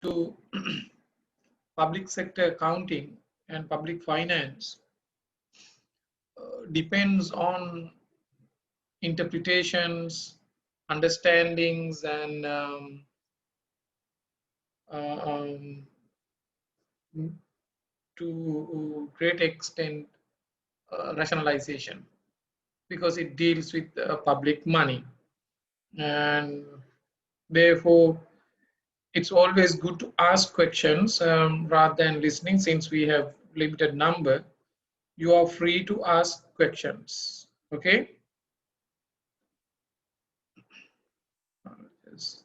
to public sector accounting and public finance depends on interpretations, understandings, and uh, um, to great extent rationalization, because it deals with public money, and therefore it's always good to ask questions rather than listening. Since we have limited number, you are free to ask questions. Okay. Yes.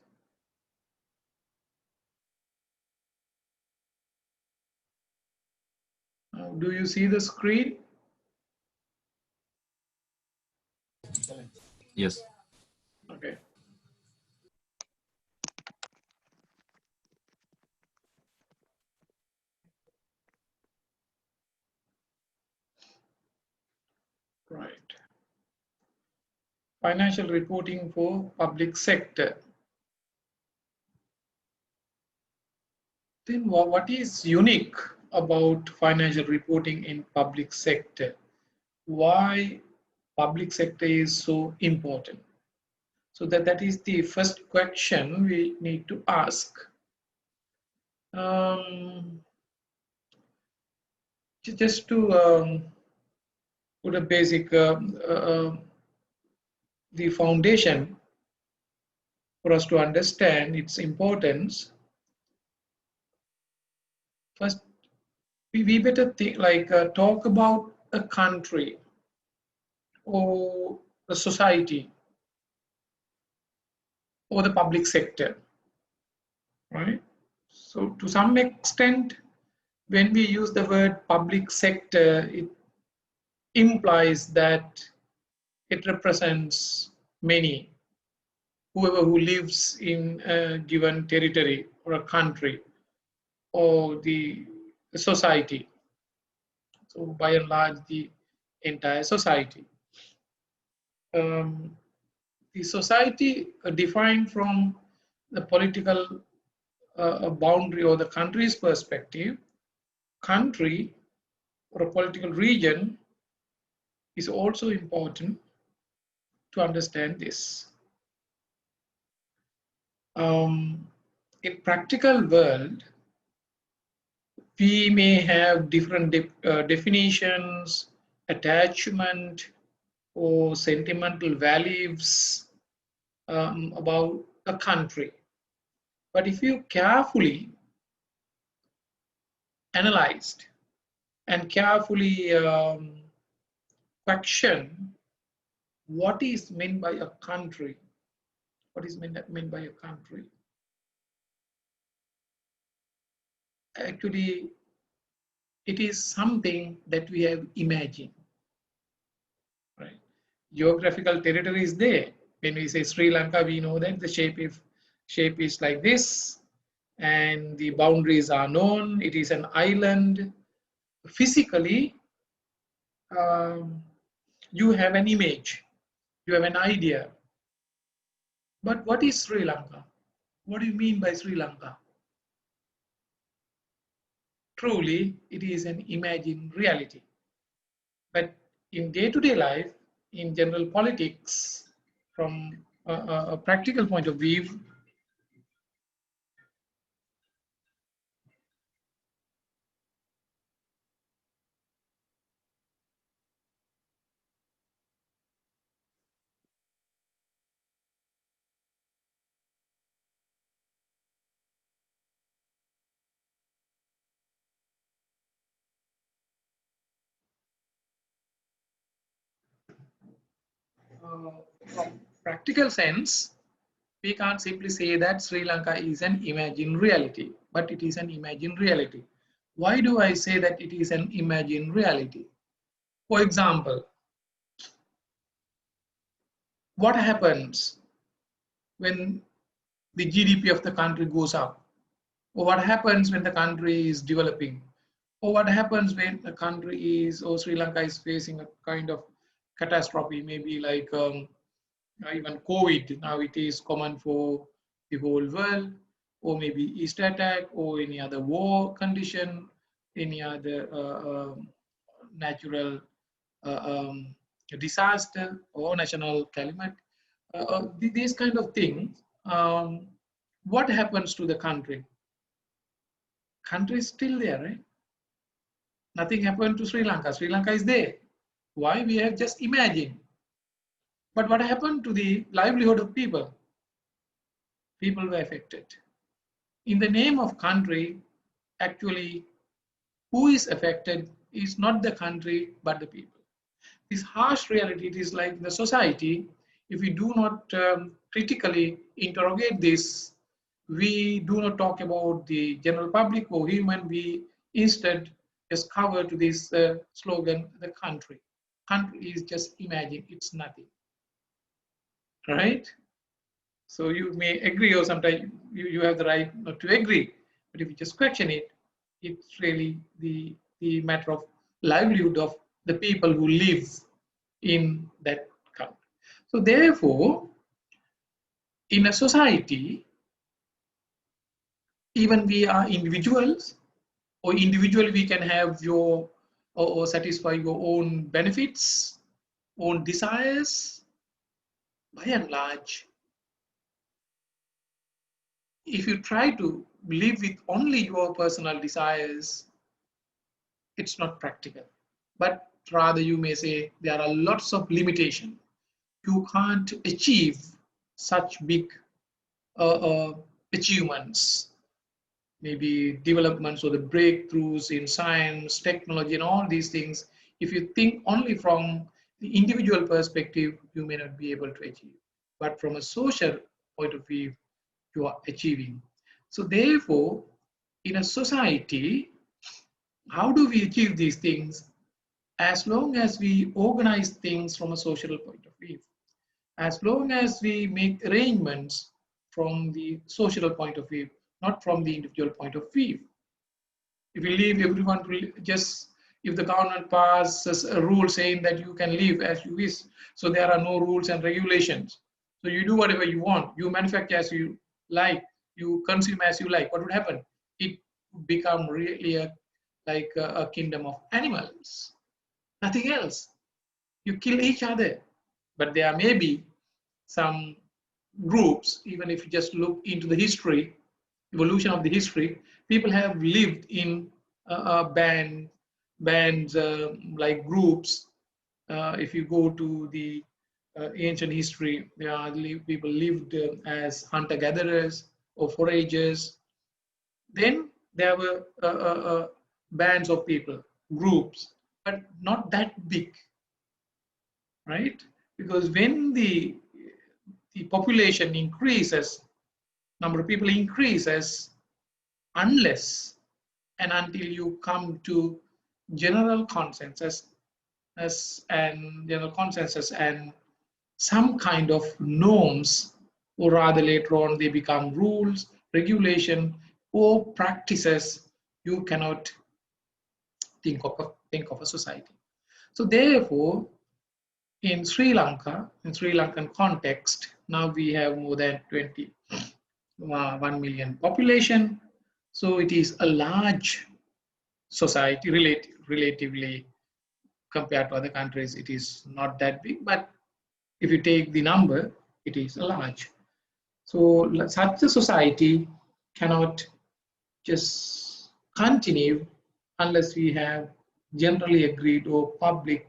Do you see the screen? Yes. Okay. Right. Financial reporting for public sector. Then what is unique about financial reporting in public sector? Why public sector is so important? So that is the first question we need to ask. Um, just to put a basic the foundation for us to understand its importance. First, we better think like talk about a country or a society or the public sector, right? So to some extent, when we use the word public sector, it implies that it represents many, whoever who lives in a given territory or a country or the society. So by and large, the entire society. Um, the society defined from the political boundary or the country's perspective, country or a political region is also important to understand this. In practical world, we may have different definitions, attachment, or sentimental values about a country. But if you carefully analyzed and carefully question what is meant by a country, what is meant by a country, actually it is something that we have imagined, right? Geographical territory is there. When we say Sri Lanka, we know that the shape is like this, and the boundaries are known. It is an island. Physically, um, you have an image, you have an idea. But what is Sri Lanka? What do you mean by Sri Lanka? Truly, it is an imagined reality. But in day-to-day life, in general politics, from a practical point of view, from practical sense, we can't simply say that Sri Lanka is an imagined reality, but it is an imagined reality. Why do I say that it is an imagined reality? For example, what happens when the GDP of the country goes up? Or what happens when the country is developing? Or what happens when the country is, or Sri Lanka is facing a kind of catastrophe, maybe like even COVID? Now it is common for the whole world. or maybe East attack, or any other war condition, any other natural disaster or national calamity, these kind of things, what happens to the country? Country is still there, right? Nothing happened to Sri Lanka. Sri Lanka is there. Why? We have just imagined. But what happened to the livelihood of people? People were affected. In the name of country, actually, who is affected is not the country, but the people. This harsh reality, it is like the society, if we do not critically interrogate this, we do not talk about the general public or human, we instead just cover to this slogan, the country. Country is just imagine, it's nothing, right? So you may agree, or sometimes you have the right not to agree, but if you just question it, it's really the matter of livelihood of the people who live in that country. So therefore, in a society, even we are individuals, or individually we can have your or satisfy your own benefits, own desires. By and large, if you try to live with only your personal desires, it's not practical. But rather you may say there are lots of limitations. You can't achieve such big achievements, maybe developments or the breakthroughs in science, technology, and all these things. If you think only from the individual perspective, you may not be able to achieve. But from a social point of view, you are achieving. So therefore, in a society, how do we achieve these things? As long as we organize things from a social point of view, as long as we make arrangements from the social point of view, not from the individual point of view. If we leave everyone to just, if the government passes a rule saying that you can live as you wish, so there are no rules and regulations. So you do whatever you want, you manufacture as you like, you consume as you like, what would happen? It would become really like a kingdom of animals, nothing else. You kill each other. But there may be some groups, even if you just look into the history, evolution of the history, people have lived in bands like groups. If you go to the ancient history, people lived as hunter-gatherers or foragers. Then there were bands of people, groups, but not that big, right? Because when the population increases, number of people increases, unless and until you come to general consensus and some kind of norms, or rather later on they become rules, regulation, or practices, you cannot think of a society. So therefore, in Sri Lanka, in Sri Lankan context, now we have more than 1 million population. So it is a large society, relatively compared to other countries. It is not that big, but if you take the number, it is large. So such a society cannot just continue unless we have generally agreed or publicly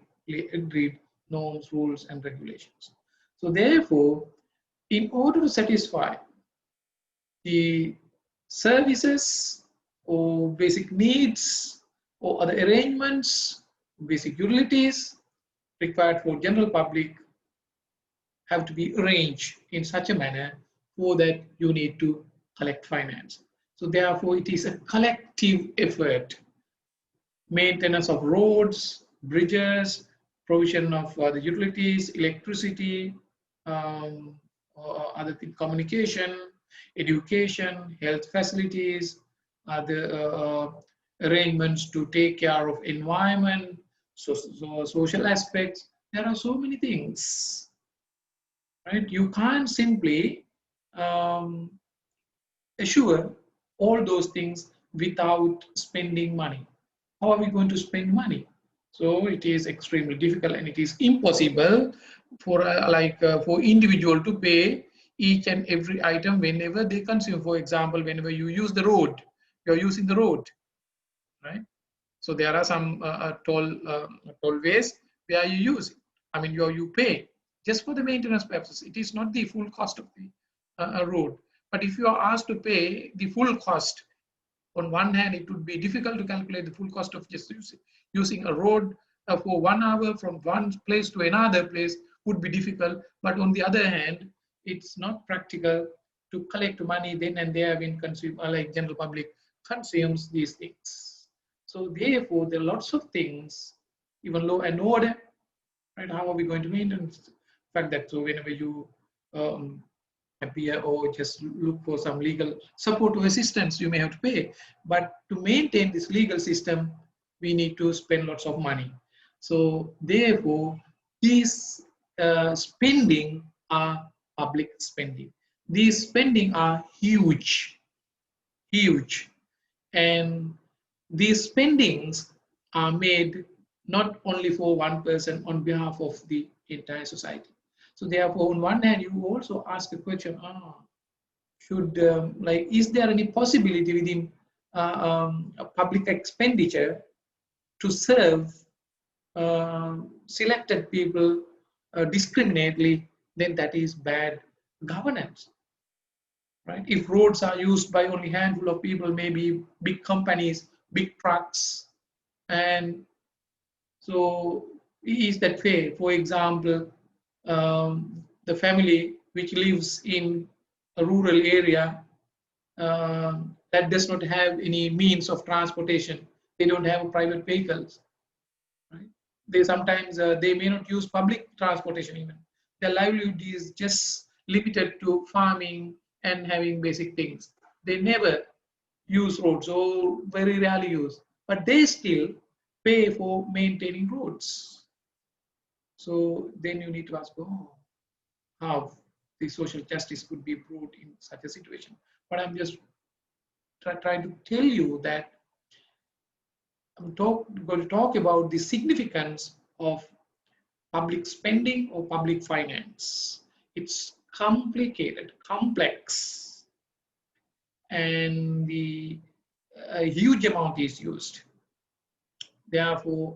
agreed norms, rules, and regulations. So therefore, in order to satisfy the services or basic needs or other arrangements, basic utilities required for general public have to be arranged in such a manner for that you need to collect finance. So therefore, it is a collective effort. Maintenance of roads, bridges, provision of the utilities, electricity, other things, communication, education, health facilities, other arrangements to take care of environment, so social aspects. There are so many things, right? You can't simply assure all those things without spending money. How are we going to spend money? So it is extremely difficult, and it is impossible for for individual to pay each and every item whenever they consume. For example, whenever you use the road, you're using the road, right? So there are some tollways where you use it. I mean, you pay just for the maintenance purposes. It is not the full cost of the road. But if you are asked to pay the full cost, on one hand, it would be difficult to calculate the full cost of just using a road for 1 hour from one place to another place would be difficult. But on the other hand, it's not practical to collect money then and there when consumer, like general public consumes these things. So therefore, there are lots of things, even law and order, right? How are we going to maintain the fact that so whenever you appear or just look for some legal support or assistance, you may have to pay. But to maintain this legal system, we need to spend lots of money. So therefore, these spending are public spending. These spending are huge, huge. And these spendings are made not only for one person on behalf of the entire society. So therefore, on one hand, you also ask a question, should, is there any possibility within a public expenditure to serve selected people discriminately? Then that is bad governance, right? If roads are used by only a handful of people, maybe big companies, big trucks, and so is that fair? For example, the family which lives in a rural area that does not have any means of transportation, they don't have private vehicles, right? They sometimes they may not use public transportation even. Their livelihood is just limited to farming and having basic things. They never use roads or very rarely use, but they still pay for maintaining roads. So then you need to ask, how the social justice could be brought in such a situation. But I'm just trying to tell you that I'm going to talk about the significance of public spending or public finance. It's complicated, complex, and a huge amount is used. Therefore,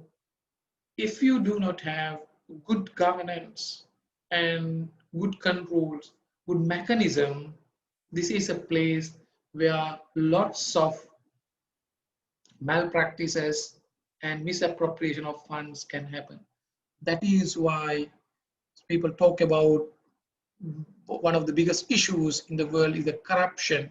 if you do not have good governance and good controls, good mechanism, this is a place where lots of malpractices and misappropriation of funds can happen. That is why people talk about one of the biggest issues in the world is the corruption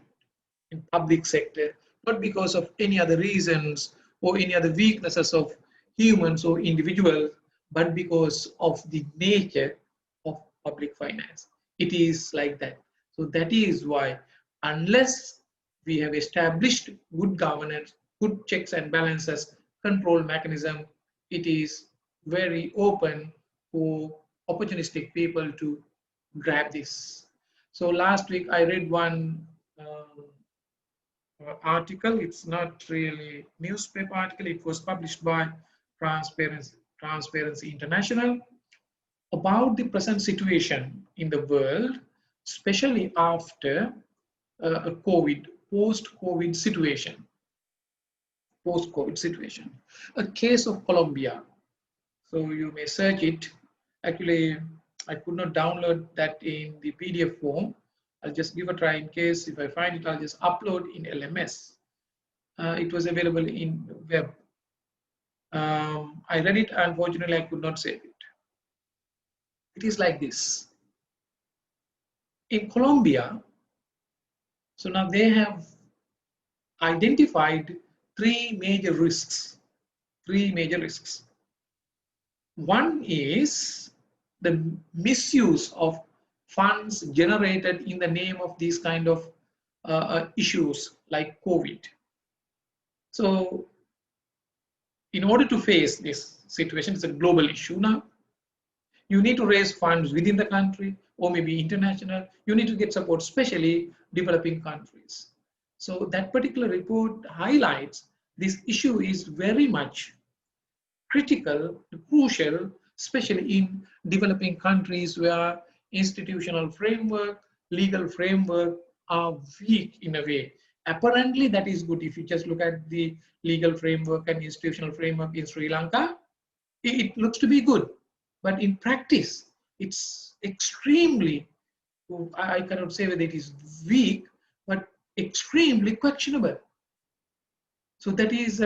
in public sector, not because of any other reasons or any other weaknesses of humans or individuals, but because of the nature of public finance. It is like that. So that is why, unless we have established good governance, good checks and balances, control mechanism, it is very open for opportunistic people to grab this. So last week I read one article. It's not really newspaper article. It was published by Transparency International about the present situation in the world, especially after a post-COVID situation. A case of Colombia. So you may search it. Actually, I could not download that in the PDF form. I'll just give a try in case if I find it, I'll just upload in LMS. It was available in web. I read it, unfortunately, I could not save it. It is like this. In Colombia, so now they have identified three major risks. One is the misuse of funds generated in the name of these kind of issues like COVID. So in order to face this situation, it's a global issue now. You need to raise funds within the country or maybe international. You need to get support, especially developing countries. So that particular report highlights this issue is very much critical, crucial, especially in developing countries where institutional framework, legal framework are weak in a way. Apparently, that is good. If you just look at the legal framework and institutional framework in Sri Lanka, it looks to be good. But in practice, it's extremely, I cannot say whether it is weak, but extremely questionable. So that is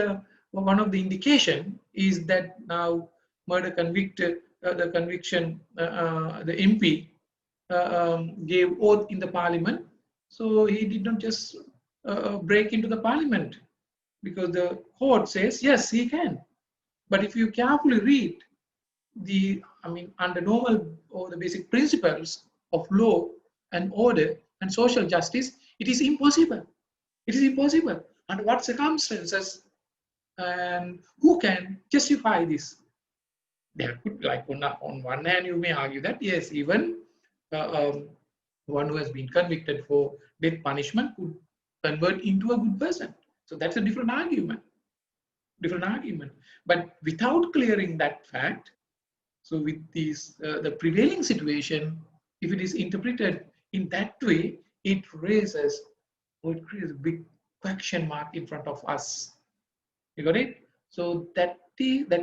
one of the indication is that now murder convicted, the conviction, the MP gave oath in the parliament. So he did not just break into the parliament because the court says, yes, he can. But if you carefully read under normal or the basic principles of law and order and social justice, it is impossible. It is impossible. Under what circumstances and who can justify this? There could, like on one hand, you may argue that yes, even one who has been convicted for death punishment could convert into a good person. So that's a different argument. But without clearing that fact, so with these the prevailing situation, if it is interpreted in that way, it raises or it creates a big question mark in front of us. You got it? So that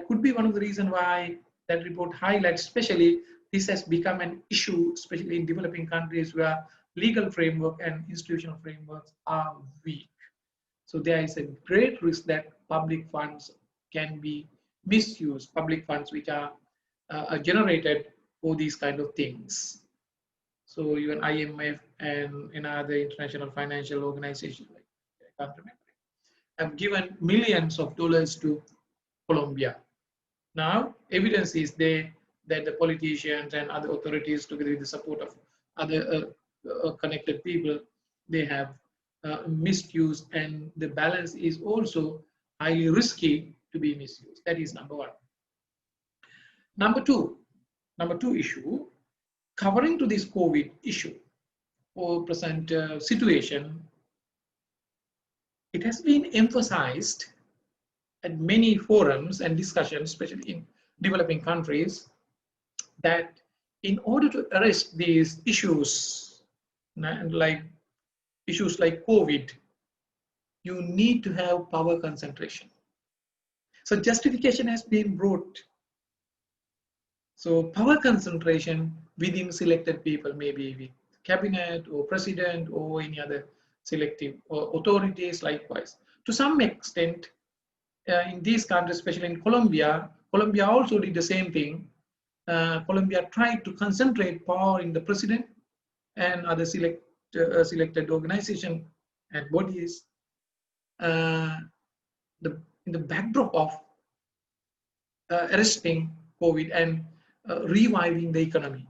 could be one of the reasons why that report highlights, especially this has become an issue, especially in developing countries where legal framework and institutional frameworks are weak. So there is a great risk that public funds can be misused, public funds which are generated for these kind of things. So even IMF and other international financial organizations, like I can't remember, have given millions of dollars to Colombia. Now, evidence is there that the politicians and other authorities, together with the support of other connected people, they have misused, and the balance is also highly risky to be misused. That is number one. Number two issue, covering to this COVID issue or present situation, it has been emphasized at many forums and discussions, especially in developing countries, that in order to arrest these issues, like issues like COVID, you need to have power concentration. So justification has been brought. So power concentration within selected people, maybe with cabinet or president or any other selective authorities likewise. To some extent, in these countries, especially in Colombia also did the same thing. Colombia tried to concentrate power in the president and other selected organization and bodies in the backdrop of arresting COVID and reviving the economy.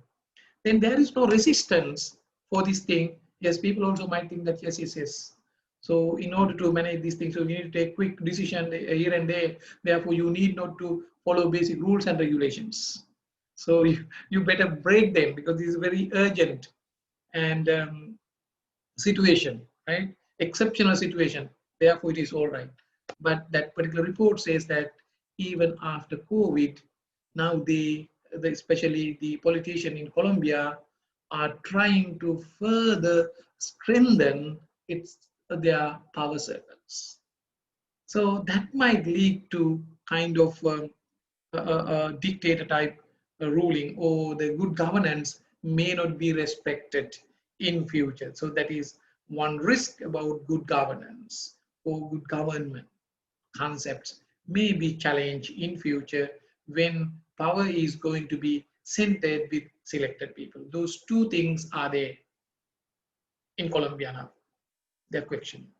Then there is no resistance for this thing. Yes, people also might think that yes. So in order to manage these things, so you need to take quick decision here and there. Therefore, you need not to follow basic rules and regulations. So you better break them because this is very urgent and situation, right? Exceptional situation. Therefore, it is all right. But that particular report says that even after COVID, now especially the politicians in Colombia are trying to further strengthen their power circles. So that might lead to kind of a dictator type ruling, or the good governance may not be respected in future. So that is one risk about good governance or good government concepts may be challenged in future when power is going to be centered with selected people. Those two things are there in Colombia now. They're questioning,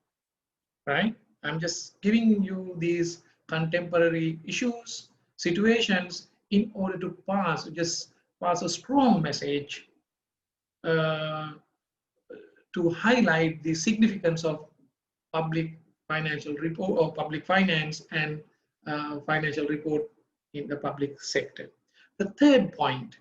right? I'm just giving you these contemporary issues, situations in order to pass a strong message to highlight the significance of public financial report or public finance and financial report in the public sector. The third point,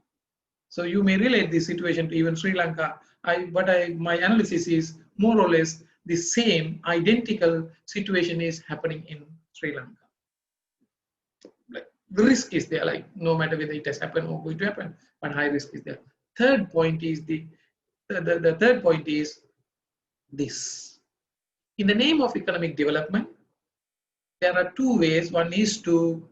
so you may relate this situation to even Sri Lanka. My analysis is more or less the same identical situation is happening in Sri Lanka. Like, the risk is there, like no matter whether it has happened or going to happen, but high risk is there. Third point is the third point is this. In the name of economic development, there are two ways. One is to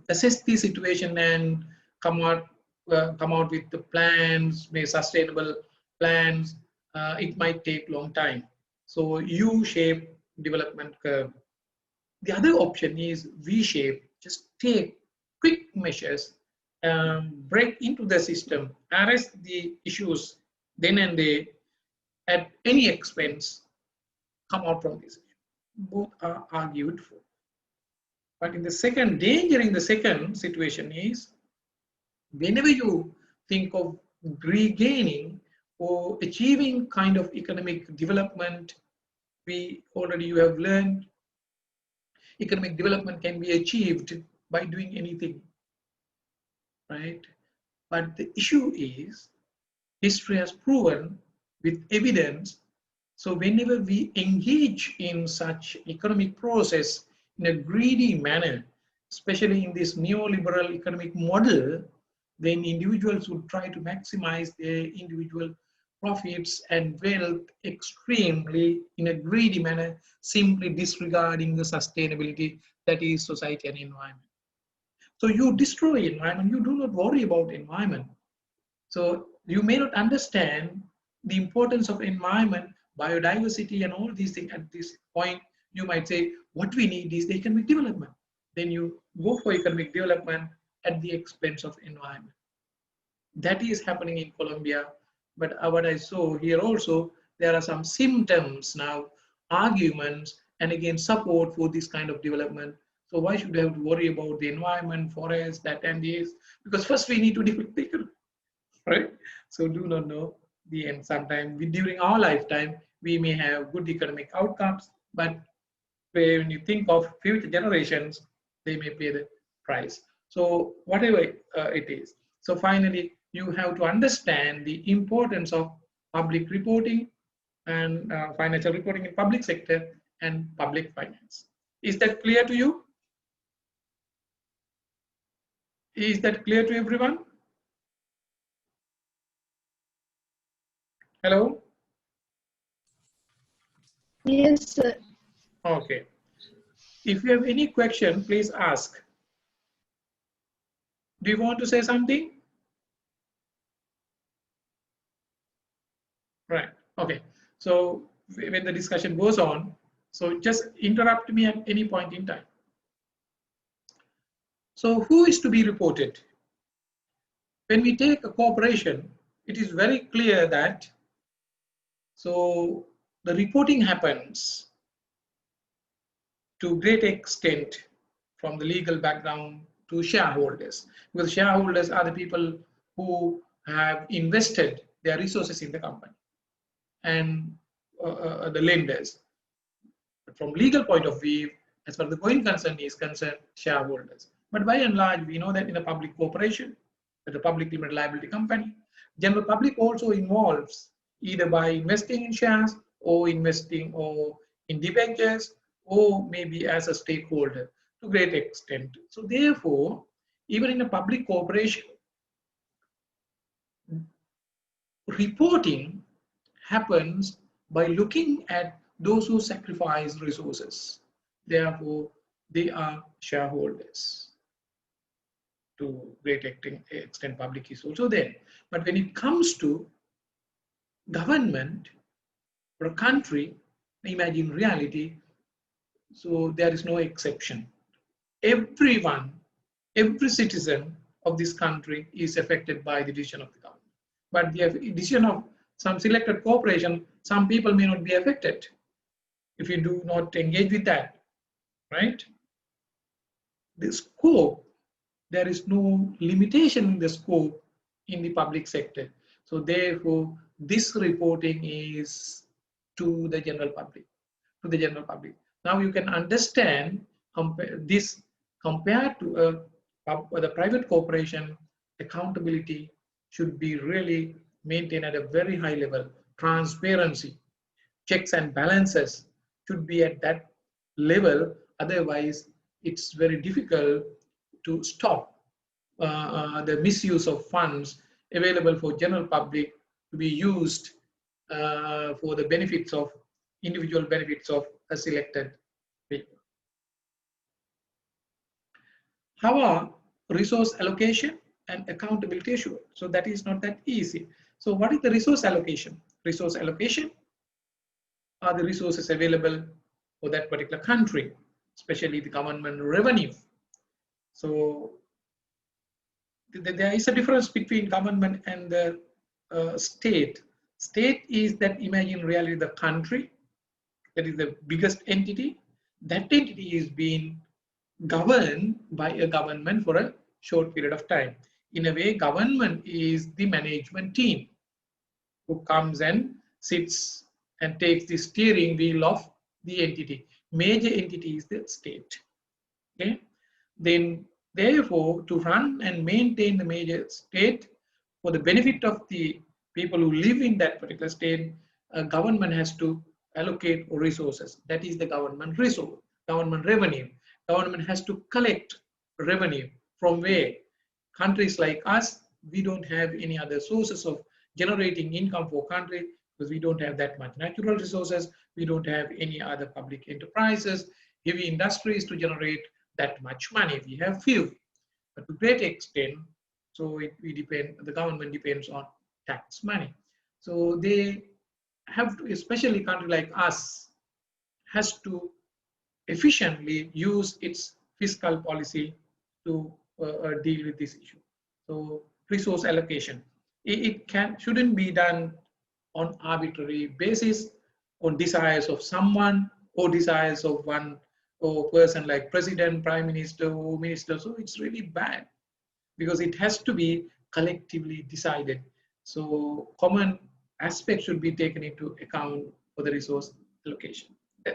assess the situation and come out with the plans, maybe sustainable plans. It might take long time. So U-shape development curve. The other option is V-shape. Just take quick measures, break into the system, arrest the issues then and there at any expense, come out from this. Both are argued for. But in the second, danger in the second situation is whenever you think of regaining or achieving kind of economic development, you have learned economic development can be achieved by doing anything, right? But the issue is history has proven with evidence. So whenever we engage in such economic process in a greedy manner, especially in this neoliberal economic model, then individuals would try to maximize their individual profits and wealth extremely in a greedy manner, simply disregarding the sustainability that is society and environment. So you destroy environment, you do not worry about environment. So you may not understand the importance of environment, biodiversity and all these things at this point. You might say, what we need is the economic development. Then you go for economic development at the expense of environment. That is happening in Colombia. But what I saw here also, there are some symptoms now, arguments, and again, support for this kind of development. So why should we have to worry about the environment, forest, that and this? Because first we need to develop the economy, right? So do not know the end. Sometime during our lifetime, we may have good economic outcomes, but when you think of future generations, they may pay the price. So whatever it is. So finally, you have to understand the importance of public reporting and financial reporting in public sector and public finance. Is that clear to you? Is that clear to everyone? Hello? Yes, sir. Okay. If you have any question, please ask. Do you want to say something? Right. Okay. So when the discussion goes on, so just interrupt me at any point in time. So who is to be reported? When we take a corporation, it is very clear that so the reporting happens to a great extent from the legal background to shareholders, because shareholders are the people who have invested their resources in the company, and the lenders. But from legal point of view, as far as the going concern is concerned, shareholders. But by and large, we know that in a public corporation, that a public limited liability company, general public also involves either by investing in shares or investing or in debentures or maybe as a stakeholder to great extent. So therefore, even in a public corporation, reporting happens by looking at those who sacrifice resources. Therefore, they are shareholders. To great extent, public is also there. But when it comes to government or a country, imagine reality, so there is no exception. Everyone, every citizen of this country is affected by the decision of the government. But the decision of some selected corporation, some people may not be affected if you do not engage with that, right? The scope, there is no limitation in the scope in the public sector. So therefore, this reporting is to the general public, Now you can understand this compared to the private corporation, accountability should be really maintained at a very high level, transparency. checks and balances should be at that level. Otherwise, it's very difficult to stop the misuse of funds available for general public to be used for the benefits of individual benefits of a selected people. How are resource allocation and accountability assured? So that is not that easy. So what is the resource allocation? Resource allocation are the resources available for that particular country, especially the government revenue. So there is a difference between government and the state. State is that, imagine really the country, that is the biggest entity. That entity is being governed by a government for a short period of time. In a way, government is the management team who comes and sits and takes the steering wheel of the entity. Major entity is the state. Okay? Then, therefore, to run and maintain the major state for the benefit of the people who live in that particular state, government has to allocate resources. That is the government resource, government revenue. Government has to collect revenue from where? Countries like us, we don't have any other sources of generating income for country because we don't have that much natural resources. We don't have any other public enterprises, heavy industries to generate that much money. We have few, but to great extent, so the government depends on tax money. So they have to, especially country like us, has to efficiently use its fiscal policy to deal with this issue. So resource allocation, it shouldn't be done on arbitrary basis, on desires of someone or desires of one or person like president, prime minister, or minister. So it's really bad because it has to be collectively decided. So common aspects should be taken into account for the resource allocation.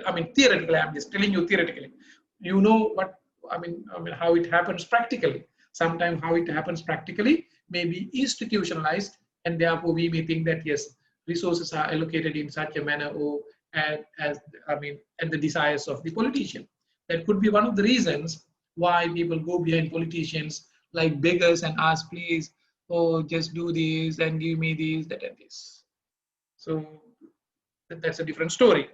I mean, theoretically, I'm just telling you theoretically. You know what I mean how it happens practically. Sometimes how it happens practically may be institutionalized, and therefore we may think that yes, resources are allocated in such a manner or and the desires of the politician. That could be one of the reasons why people go behind politicians like beggars and ask, please, oh, just do this and give me this, that, and this. So that's a different story.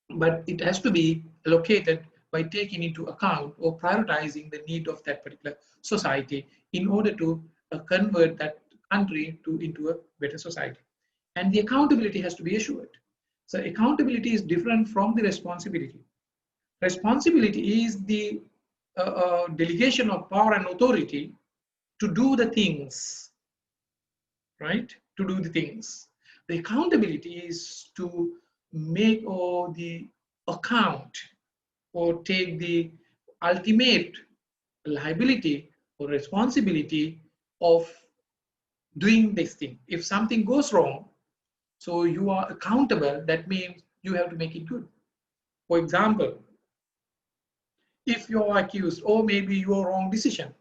But it has to be allocated by taking into account or prioritizing the need of that particular society in order to convert that country into a better society. And the accountability has to be assured. So accountability is different from the responsibility. Responsibility is the delegation of power and authority to do the things, right? To do the things. The accountability is to make all the account or take the ultimate liability or responsibility of doing this thing. If something goes wrong, so you are accountable, that means you have to make it good. For example, if you are accused, or maybe your wrong decision,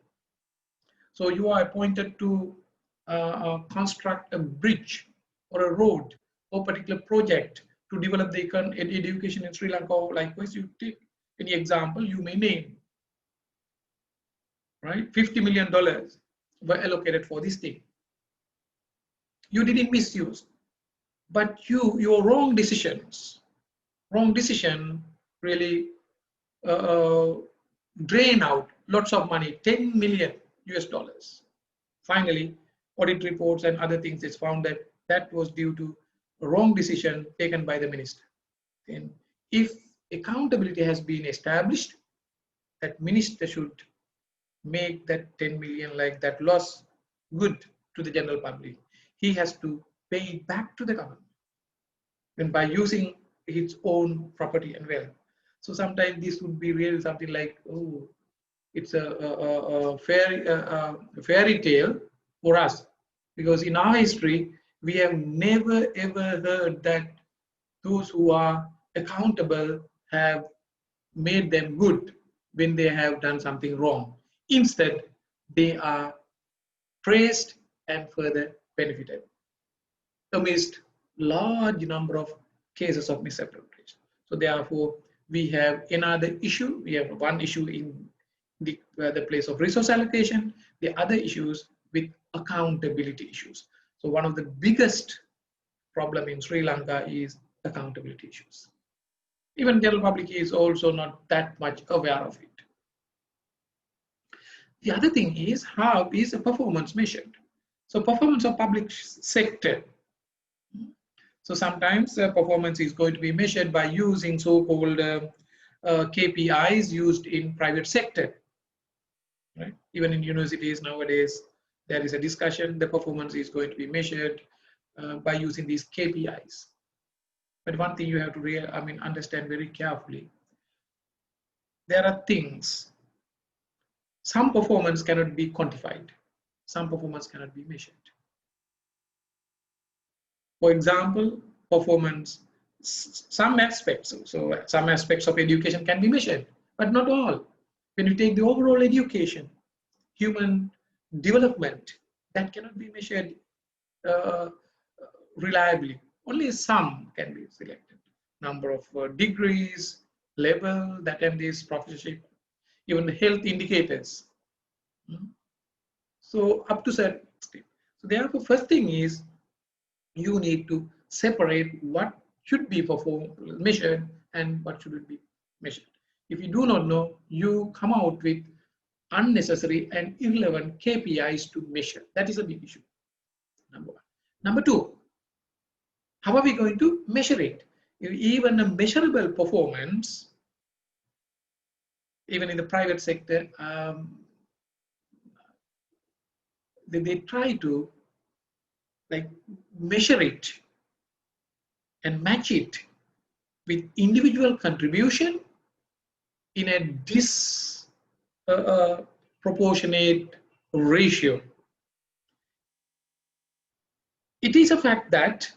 so you are appointed to construct a bridge or a road or particular project to develop the education in Sri Lanka, or likewise you take any example you may name, right? $50 million were allocated for this thing. You didn't misuse, but your wrong decision really drain out lots of money, 10 million US dollars. Finally, audit reports and other things, it's found that that was due to a wrong decision taken by the minister. And if accountability has been established, that minister should make that 10 million, like that loss, good to the general public. He has to pay it back to the government, and by using its own property and wealth. So sometimes this would be really something like, oh, it's a fairy tale for us, because in our history we have never ever heard that those who are accountable have made them good when they have done something wrong. Instead, they are praised and further benefited amidst large number of cases of misappropriation. So therefore, we have another issue. We have one issue in the place of resource allocation, the other issues with accountability issues. So one of the biggest problem in Sri Lanka is accountability issues. Even general public is also not that much aware of it. The other thing is, how is a performance measured? So performance of public sector. So sometimes performance is going to be measured by using so-called KPIs used in private sector. Right? Even in universities nowadays, there is a discussion, the performance is going to be measured by using these KPIs. But one thing you have to understand very carefully, there are things, some performance cannot be quantified, some performance cannot be measured. For example, performance, some aspects of education can be measured, but not all. When you take the overall education, human development, that cannot be measured reliably. Only some can be selected. Number of degrees, level that entails professorship, even health indicators. So up to certain extent. So therefore, first thing is you need to separate what should be measured and what shouldn't be measured. If you do not know, you come out with unnecessary and irrelevant KPIs to measure. That is a big issue. Number one. Number two, how are we going to measure it? Even a measurable performance, even in the private sector, they try to measure it and match it with individual contribution in a disproportionate ratio. It is a fact that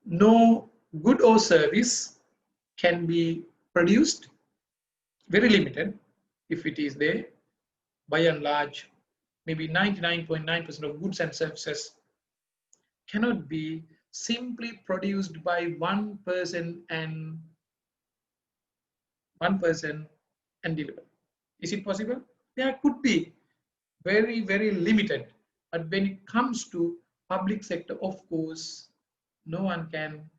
no good or service can be produced, very limited if it is there. By and large, maybe 99.9% of goods and services cannot be simply produced by one person and delivered. Is it possible? There could be, very, very limited. But when it comes to public sector, of course, no one can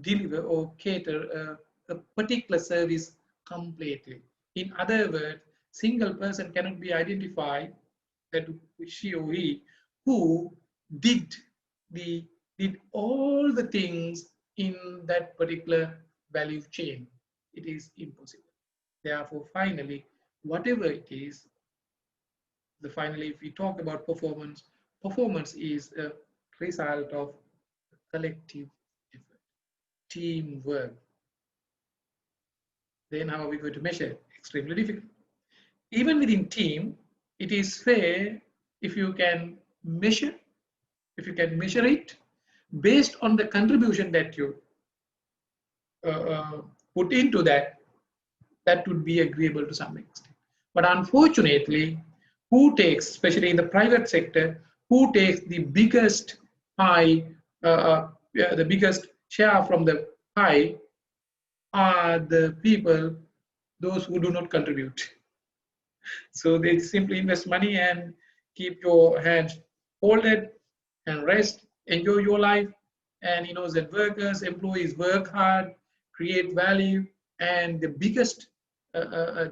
deliver or cater a particular service completely. In other words, single person cannot be identified that she or he who did all the things in that particular value chain. It is impossible. Therefore, finally, whatever it is, finally, if we talk about performance, performance is a result of collective effort, teamwork. Then how are we going to measure? Extremely difficult. Even within team, it is fair if you can measure it based on the contribution that you put into that would be agreeable to some extent. But unfortunately, who takes, especially in the private sector, who takes the biggest pie, the biggest share from the pie are the people, those who do not contribute. So they simply invest money and keep your hands folded and rest, enjoy your life. And you know that workers, employees work hard, create value, and the biggest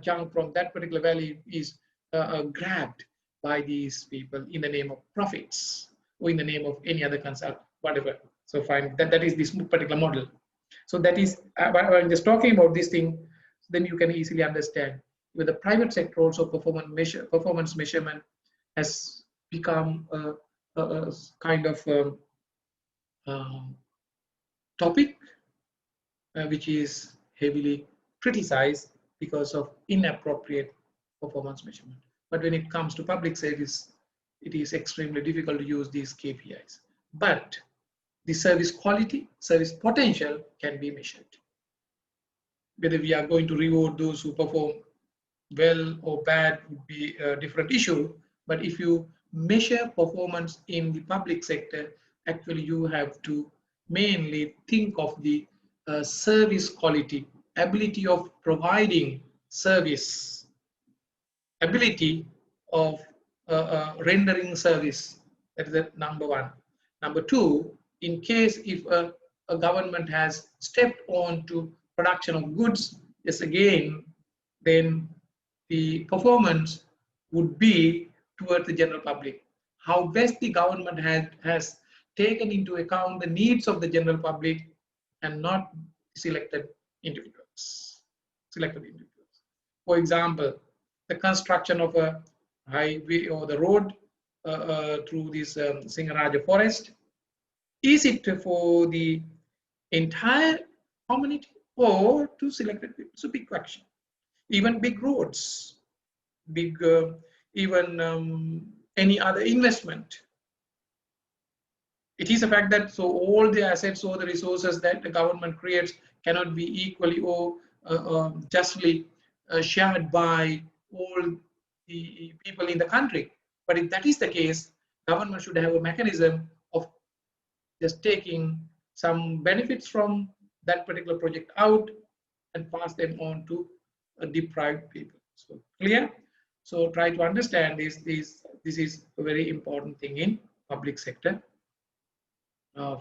chunk from that particular value is grabbed by these people in the name of profits or in the name of any other consult, whatever. So fine, that is this particular model. So that is, when I'm just talking about this thing, then you can easily understand. With the private sector also, performance measurement has become a kind of topic which is heavily criticized because of inappropriate performance measurement. But when it comes to public service, it is extremely difficult to use these KPIs. But the service quality, service potential can be measured. Whether we are going to reward those who perform well or bad would be a different issue. But if you measure performance in the public sector, actually you have to mainly think of the service quality, ability of providing service, ability of rendering service. That is the number one. Number two, in case if a government has stepped on to production of goods, yes, again, then the performance would be towards the general public. How best the government has taken into account the needs of the general public and not selected individuals. Selected individuals. For example, the construction of a highway or the road through this Singaraja forest. Is it for the entire community or to selected people? So big question. Even big roads, big even any other investment. It is a fact that so all the assets or the resources that the government creates cannot be equally or justly shared by all the people in the country. But if that is the case, government should have a mechanism of just taking some benefits from that particular project out and pass them on to deprived people. So clear? So try to understand this is a very important thing in public sector,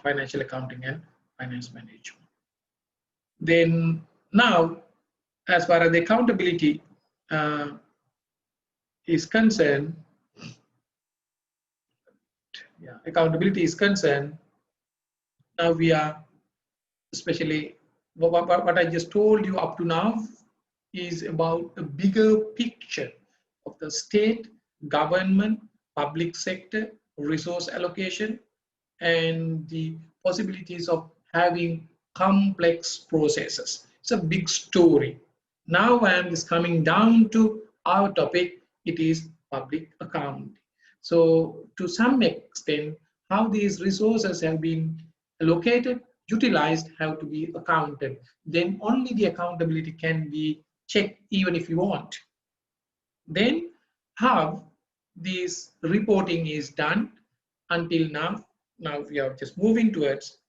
financial accounting and finance management. Then now, as far as the accountability is concerned, accountability is concerned, now we are especially what I just told you up to now is about a bigger picture of the state, government, public sector, resource allocation, and the possibilities of having complex processes. It's a big story. Now I am just coming down to our topic. It is public accounting. So to some extent, how these resources have been allocated, utilized, have to be accounted. Then only the accountability can be checked even if you want. Then how this reporting is done until now. Now we are just moving towards,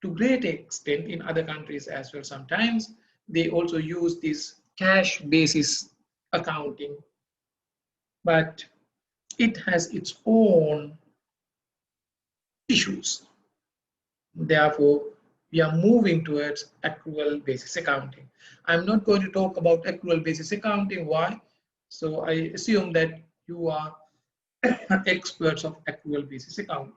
to great extent in other countries as well. Sometimes they also use this cash basis accounting, but it has its own issues. Therefore, we are moving towards accrual basis accounting. I'm not going to talk about accrual basis accounting. Why? So I assume that you are experts of accrual basis accounting.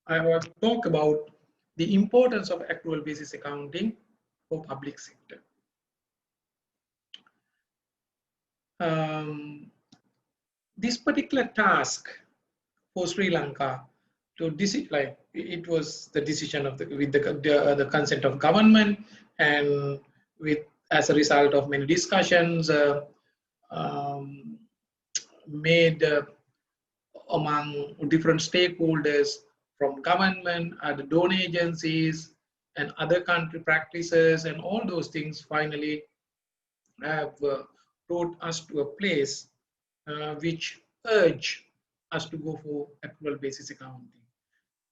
I want to talk about the importance of accrual basis accounting for public sector. This particular task for Sri Lanka to decide, it was the decision of with the consent of government, and with as a result of many discussions made among different stakeholders from government, other donor agencies, and other country practices, and all those things finally have brought us to a place which urge us to go for accrual basis accounting.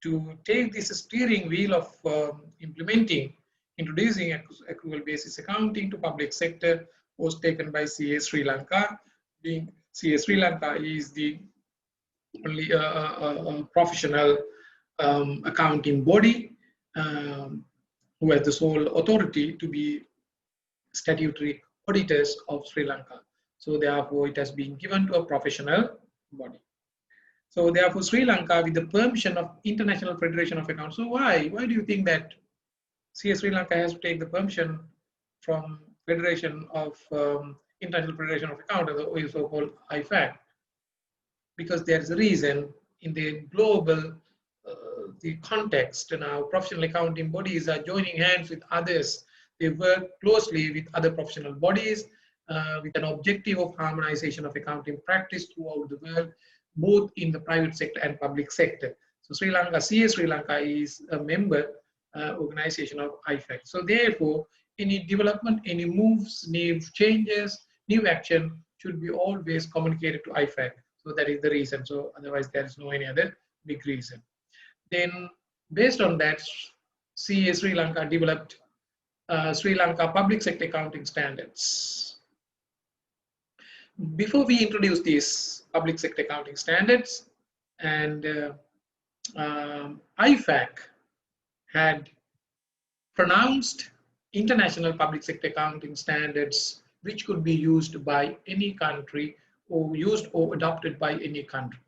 To take this steering wheel of introducing accrual basis accounting to public sector was taken by CA Sri Lanka. Being CA Sri Lanka is the only professional accounting body who has the sole authority to be statutory auditors of Sri Lanka. So therefore, it has been given to a professional body. So therefore, Sri Lanka, with the permission of International Federation of Accounts. So why do you think that CA Sri Lanka has to take the permission from Federation of International Federation of Accounts, the so-called IFAC? Because there's a reason in the global the context. Now professional accounting bodies are joining hands with others. They work closely with other professional bodies with an objective of harmonization of accounting practice throughout the world, both in the private sector and public sector. So Sri Lanka, CA Sri Lanka is a member organization of IFAC. So therefore, any development, any moves, any changes, new action should be always communicated to IFAC. So that is the reason. So otherwise there is no any other big reason. Then based on that, CA Sri Lanka developed Sri Lanka Public Sector Accounting Standards. Before we introduce these public sector accounting standards, and IFAC had pronounced international public sector accounting standards which could be used by any country or used or adopted by any country.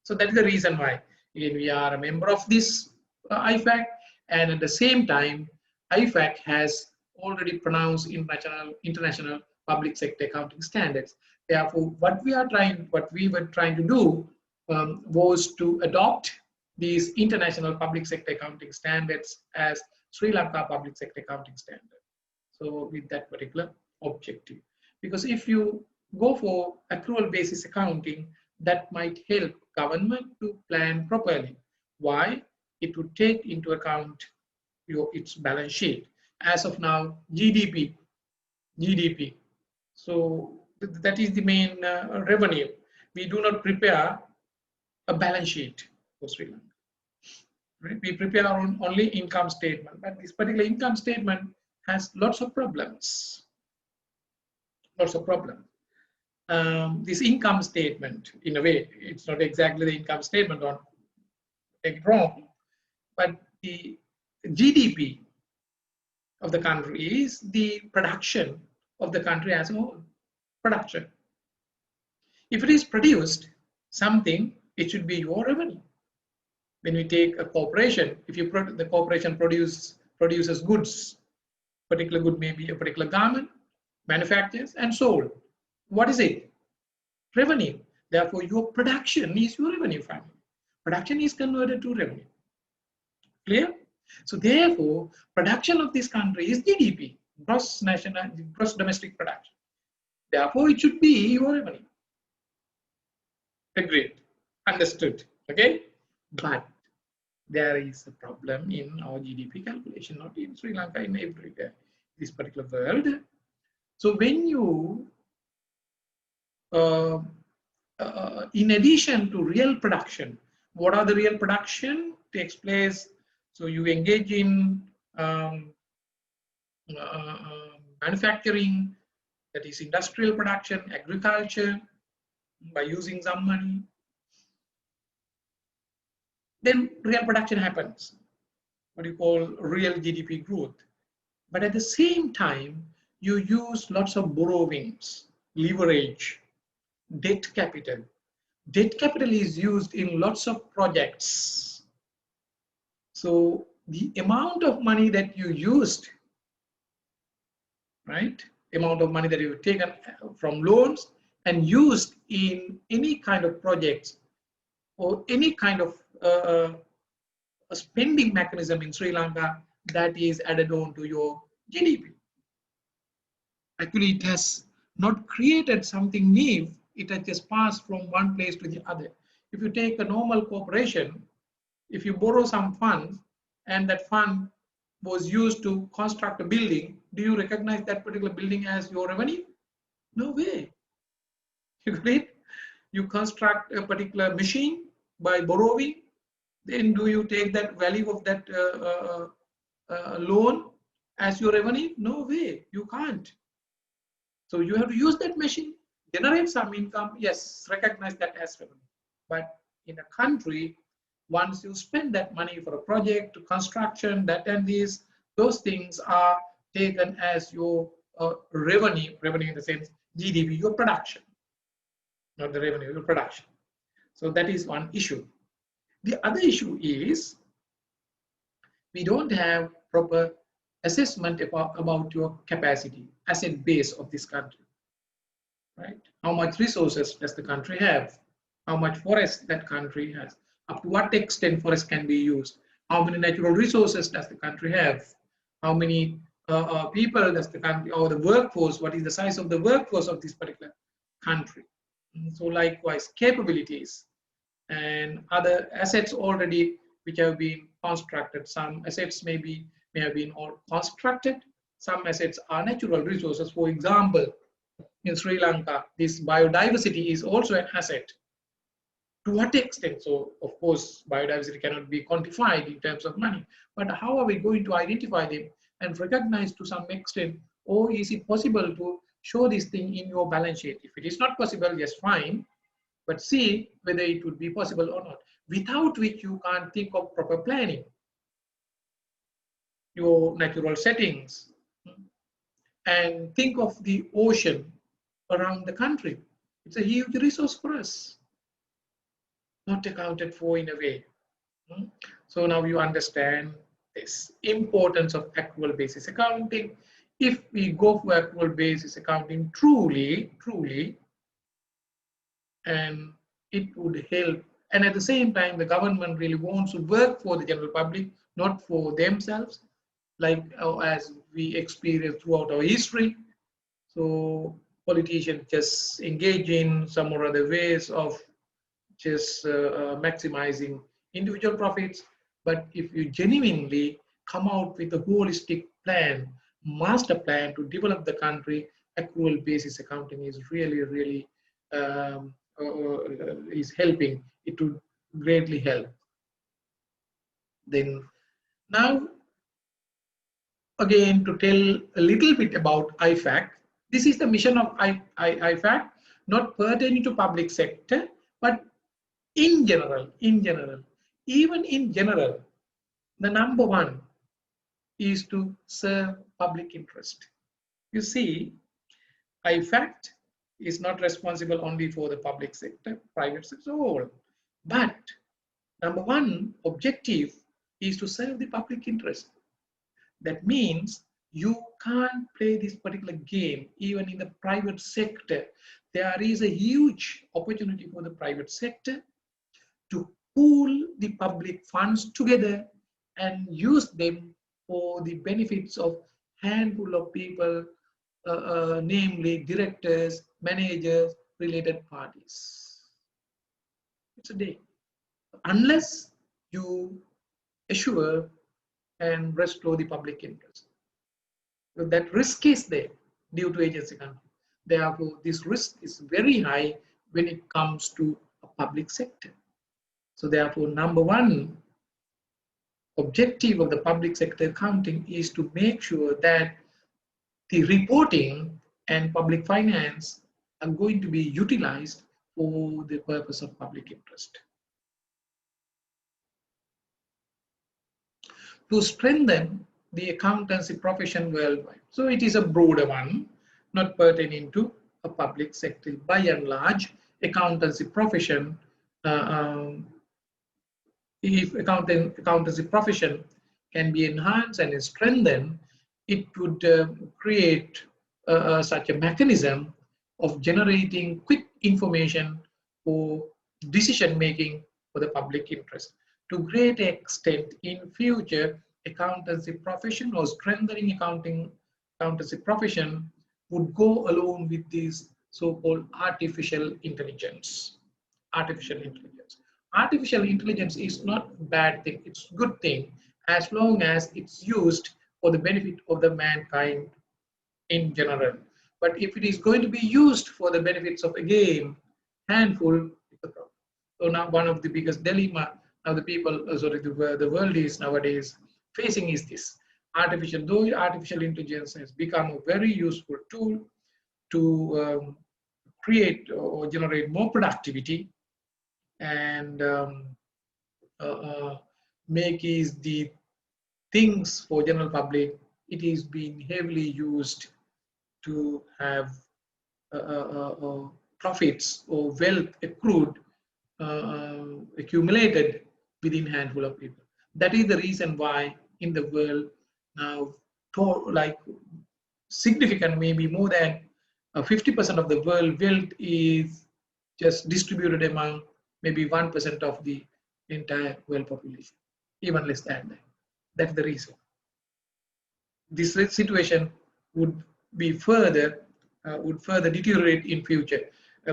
So that is the reason why we are a member of this IFAC, and at the same time IFAC has already pronounced international public sector accounting standards. Therefore, what we were trying to do was to adopt these international public sector accounting standards as Sri Lanka public sector accounting standard. So with that particular objective, because if you go for accrual basis accounting, that might help government to plan properly. Why? It would take into account its balance sheet. As of now, GDP. So that is the main revenue. We do not prepare a balance sheet for Sri Lanka. Right? We prepare our own only income statement, but this particular income statement has lots of problems. Lots of problems. This income statement, in a way, it's not exactly the income statement, don't take it wrong, but the GDP of the country is the production of the country as a whole. Production. If it is produced something, it should be your revenue. When we take a corporation, if the corporation produces goods, particular good may be a particular garment, manufactures and sold. What is it? Revenue. Therefore, your production is your revenue family. Production is converted to revenue. Clear? So therefore, production of this country is GDP, gross domestic production. Therefore, it should be your revenue. Agreed. Understood. Okay? But there is a problem in our GDP calculation, not in Sri Lanka, in everywhere, this particular world. So when you, in addition to real production, what are the real production takes place? So you engage in manufacturing, that is industrial production, agriculture, by using some money. Then real production happens, what you call real GDP growth. But at the same time, you use lots of borrowings, leverage, debt capital. Debt capital is used in lots of projects. So the amount of money that you used, right? Amount of money that you've taken from loans and used in any kind of projects or any kind of a spending mechanism in Sri Lanka, that is added on to your GDP. Actually, it has not created something new. It has just passed from one place to the other. If you take a normal corporation, if you borrow some funds and that fund was used to construct a building, do you recognize that particular building as your revenue? No way. You construct a particular machine by borrowing, then do you take that value of that loan as your revenue? No way, you can't. So you have to use that machine, generate some income, yes, recognize that as revenue. But in a country, once you spend that money for a project, construction, that and this, those things are taken as your revenue in the sense GDP, your production, not the revenue, your production. So that is one issue. The other issue is we don't have proper assessment about your capacity, asset base of this country, right? How much resources does the country have? How much forest that country has? Up to what extent forest can be used? How many natural resources does the country have? How many people does the country, or the workforce, what is the size of the workforce of this particular country? And so likewise, capabilities and other assets already which have been constructed. Some assets may have been all constructed. Some assets are natural resources. For example, in Sri Lanka, this biodiversity is also an asset. To what extent? So, of course, biodiversity cannot be quantified in terms of money, but how are we going to identify them and recognize to some extent, or is it possible to show this thing in your balance sheet? If it is not possible, just fine, but see whether it would be possible or not, without which you can't think of proper planning your natural settings. And think of the ocean around the country. It's a huge resource for us, not accounted for in a way. So now you understand this importance of accrual basis accounting. If we go for accrual basis accounting truly, and it would help. And at the same time, the government really wants to work for the general public, not for themselves, like as we experience throughout our history. So politicians just engage in some or other ways of just maximizing individual profits. But if you genuinely come out with a holistic plan, master plan to develop the country, accrual basis accounting is really is helping. It would greatly help. Then now again to tell a little bit about IFAC. This is the mission of IFAC, not pertaining to public sector, but in general, even in general, the number one is to serve public interest. You see, IFAC is not responsible only for the public sector, private sector, all. But number one objective is to serve the public interest. That means you can't play this particular game even in the private sector. There is a huge opportunity for the private sector to pool the public funds together and use them for the benefits of handful of people, namely directors, managers, related parties. It's a day. Unless you assure and restore the public interest. So that risk is there due to agency control. Therefore, this risk is very high when it comes to a public sector. So therefore, number one objective of the public sector accounting is to make sure that the reporting and public finance are going to be utilized for the purpose of public interest. To strengthen the accountancy profession worldwide. So it is a broader one, not pertaining to a public sector. By and large, accountancy profession, if accountancy profession can be enhanced and strengthened, it would create such a mechanism of generating quick information for decision making for the public interest. To great extent, in future, accountancy profession or strengthening accountancy profession would go along with this so-called artificial intelligence. Artificial intelligence is not a bad thing, it's a good thing as long as it's used for the benefit of the mankind in general. But if it is going to be used for the benefits of, again, handful, it's a problem. So now one of the biggest dilemma now the people, the world is nowadays facing is this. Though artificial intelligence has become a very useful tool to create or generate more productivity and make is the things for general public, it is being heavily used to have profits or wealth accrued, accumulated within a handful of people. That is the reason why in the world now, like significant, maybe more than 50% of the world wealth is just distributed among maybe 1% of the entire world population, even less than that. That's the reason. This situation would be further deteriorate in future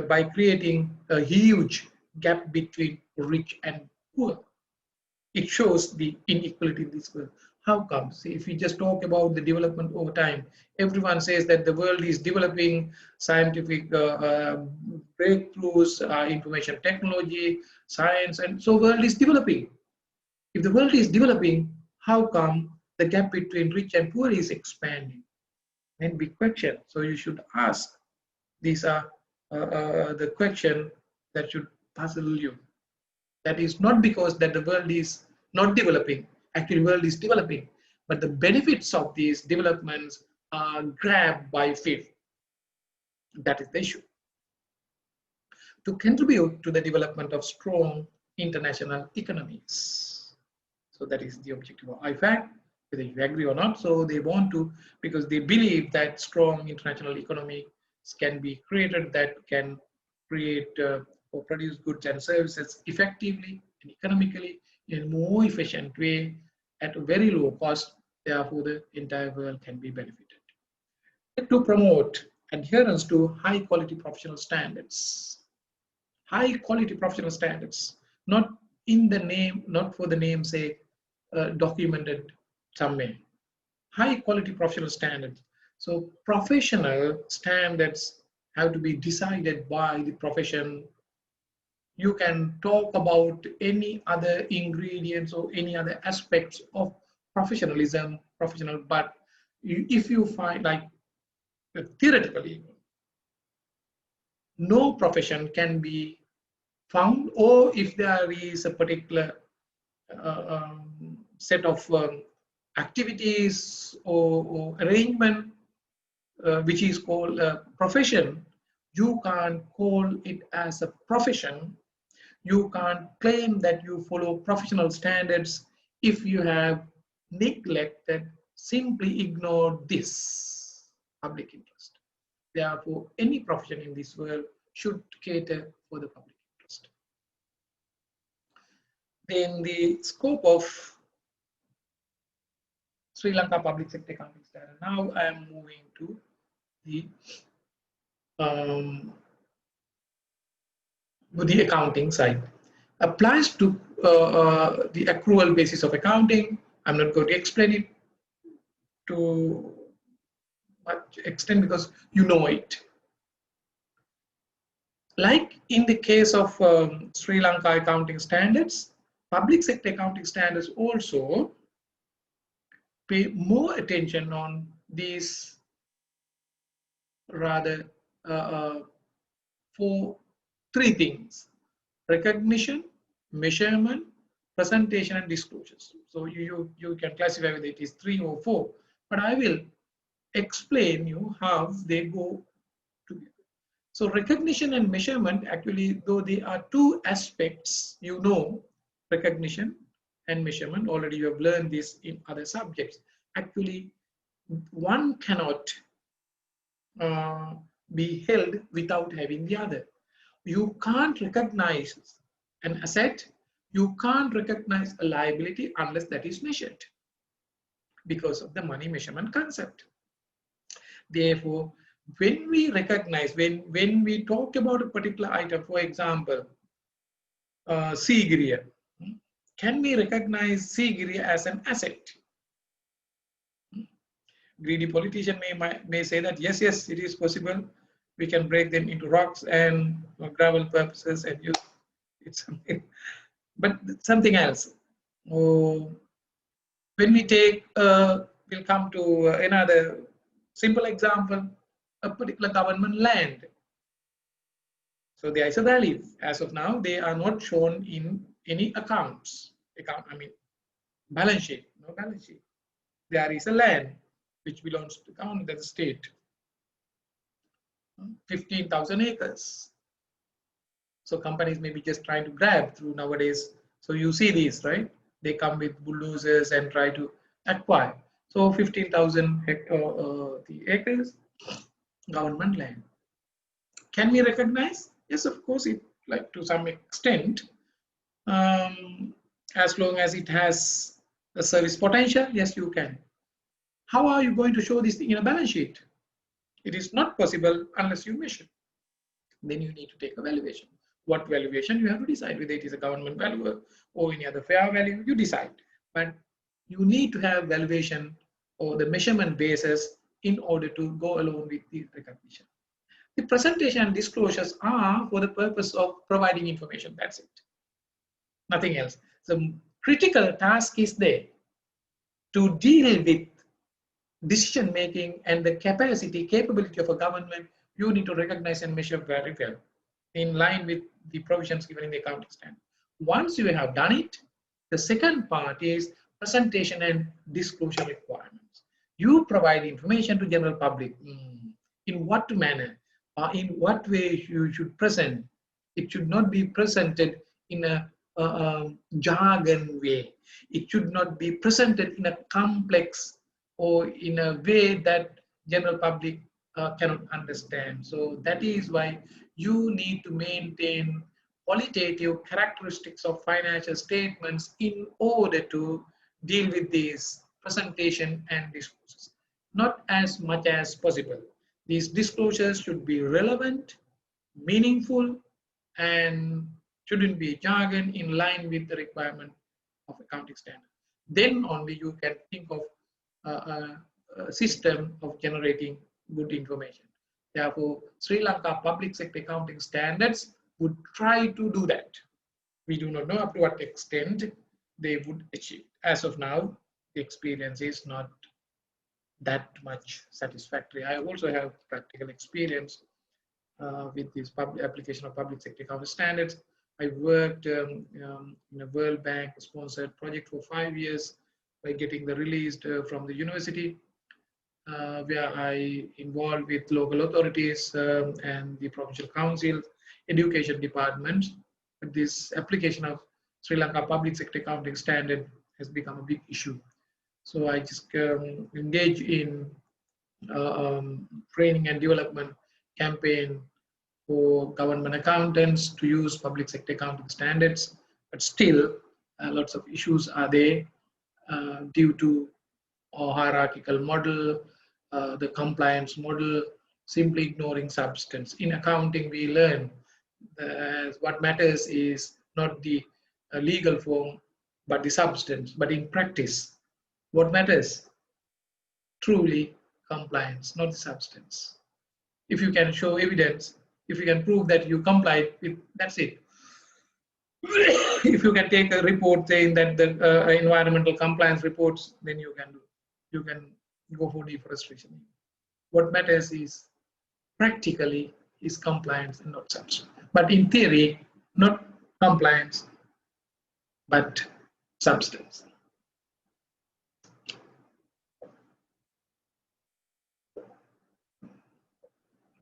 by creating a huge gap between rich and poor. it shows the inequality in this world. How come? See, if we just talk about the development over time, everyone says that the world is developing, scientific breakthroughs, information technology, science, and so world is developing. If the world is developing, how come the gap between rich and poor is expanding? And big question. So you should ask. These are the question that should puzzle you. That is not because that the world is not developing. Actually, the world is developing, but the benefits of these developments are grabbed by few. That is the issue. To contribute to the development of strong international economies. So that is the objective of IFAC, whether you agree or not. So they want to, because they believe that strong international economy can be created that can create or produce goods and services effectively and economically in a more efficient way at a very low cost. Therefore, the entire world can be benefited. To promote adherence to high quality professional standards. High quality professional standards, not in the name, not for the namesake, documented somewhere. High quality professional standards. So professional standards have to be decided by the profession. You can talk about any other ingredients or any other aspects of professionalism, but if you find, like, theoretically, no profession can be found, or if there is a particular set of activities or arrangement which is called a profession, you can't call it as a profession. You can't claim that you follow professional standards if you have neglected, simply ignored this public interest. Therefore, any profession in this world should cater for the public interest. Then the scope of Sri Lanka Public Sector Accounting Standard. Now I am moving to the accounting side. Applies to the accrual basis of accounting. I'm not going to explain it to much extent because you know it. Like in the case of Sri Lanka accounting standards, public sector accounting standards also pay more attention on these rather for three things: recognition, measurement, presentation, and disclosures. So you can classify whether it is 3 or 4, but I will explain you how they go together. So recognition and measurement, actually, though they are two aspects, you know, recognition and measurement, already you have learned this in other subjects. Actually, one cannot be held without having the other. You can't recognize an asset, you can't recognize a liability unless that is measured because of the money measurement concept. Therefore, when we recognize, when we talk about a particular item, for example, Sigiriya, can we recognize Sigiriya as an asset? Greedy politician may say that yes, it is possible. We can break them into rocks and gravel purposes and use it something, but something else. Oh, when we take, we'll come to another simple example, a particular government land. So there is a value. As of now, they are not shown in any accounts. Balance sheet, no balance sheet. There is a land which belongs to the county, that's the state. 15,000 acres. So companies may be just trying to grab through nowadays. So you see these, right? They come with bulldozers and try to acquire. So 15,000 acres, government land. Can we recognize? Yes, of course, it, like, to some extent, as long as it has a service potential, yes, you can. How are you going to show this thing in a balance sheet? It is not possible unless you measure. Then you need to take a valuation. what valuation you have to decide, whether it is a government value or any other fair value, you decide. But you need to have valuation or the measurement basis in order to go along with the recognition. The presentation and disclosures are for the purpose of providing information. That's it. Nothing else. The critical task is there to deal with decision making and the capability of a government. You need to recognize and measure very well in line with the provisions given in the accounting standard. Once you have done it, the second part is presentation and disclosure requirements. You provide information to general public in what manner, in what way you should present. It should not be presented in a jargon way. It should not be presented in a complex or in a way that general public cannot understand. So that is why you need to maintain qualitative characteristics of financial statements in order to deal with these presentation and disclosures. Not as much as possible. These disclosures should be relevant, meaningful, and shouldn't be jargon, in line with the requirement of accounting standard. Then only you can think of a system of generating good information. Therefore, Sri Lanka public sector accounting standards would try to do that. We do not know up to what extent they would achieve. As of now, the experience is not that much satisfactory. I also have practical experience with this application of public sector accounting standards. I worked in a World Bank sponsored project for 5 years by getting the release from the university, where I involved with local authorities and the provincial council, education department. But this application of Sri Lanka public sector accounting standard has become a big issue. So I just engage in training and development campaign for government accountants to use public sector accounting standards, but still lots of issues are there due to a hierarchical model, the compliance model, simply ignoring substance. In accounting, we learn what matters is not the legal form, but the substance. But in practice, what matters? Truly compliance, not the substance. If you can show evidence, if you can prove that you complied with, that's it. If you can take a report saying that the environmental compliance reports, then you can go for deforestation. What matters is practically is compliance and not substance. But in theory, not compliance, but substance.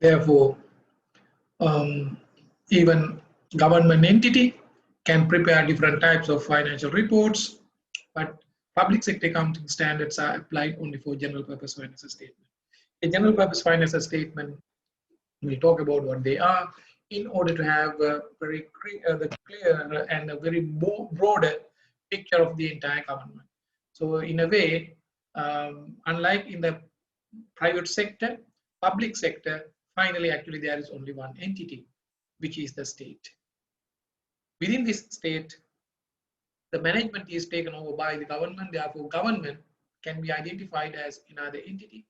Therefore, even government entity can prepare different types of financial reports, but public sector accounting standards are applied only for general purpose financial statement. A general purpose financial statement, we talk about what they are in order to have a very clear and a very broader picture of the entire government. So in a way, unlike in the private sector, public sector, finally, actually, there is only one entity, which is the state. Within this state, the management is taken over by the government. Therefore, government can be identified as another entity.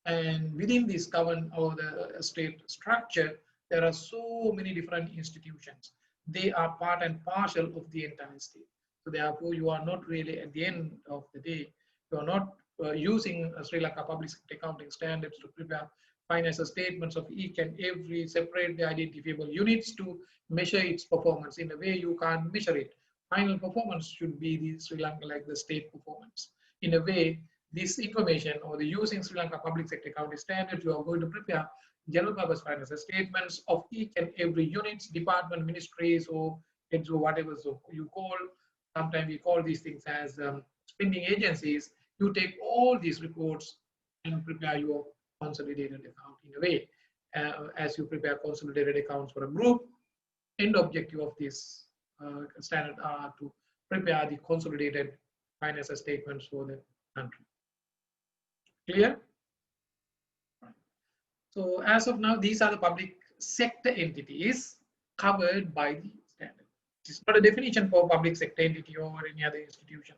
And within this government or the state structure, there are so many different institutions. They are part and parcel of the entire state. So therefore, you are not really, at the end of the day, you are not using Sri Lanka public sector accounting standards to prepare financial statements of each and every separately identifiable units to measure its performance. In a way, you can't measure it. Final performance should be the Sri Lanka like the state performance. In a way, this information or the using Sri Lanka public sector accounting standards, you are going to prepare general purpose financial statements of each and every units, department, ministries, or heads, or whatever so you call. Sometimes we call these things as spending agencies. You take all these reports and prepare your consolidated account in a way. As you prepare consolidated accounts for a group, end objective of this standard are to prepare the consolidated financial statements for the country. Clear? So as of now, these are the public sector entities. covered by the standard. It's not a definition for public sector entity or any other institution.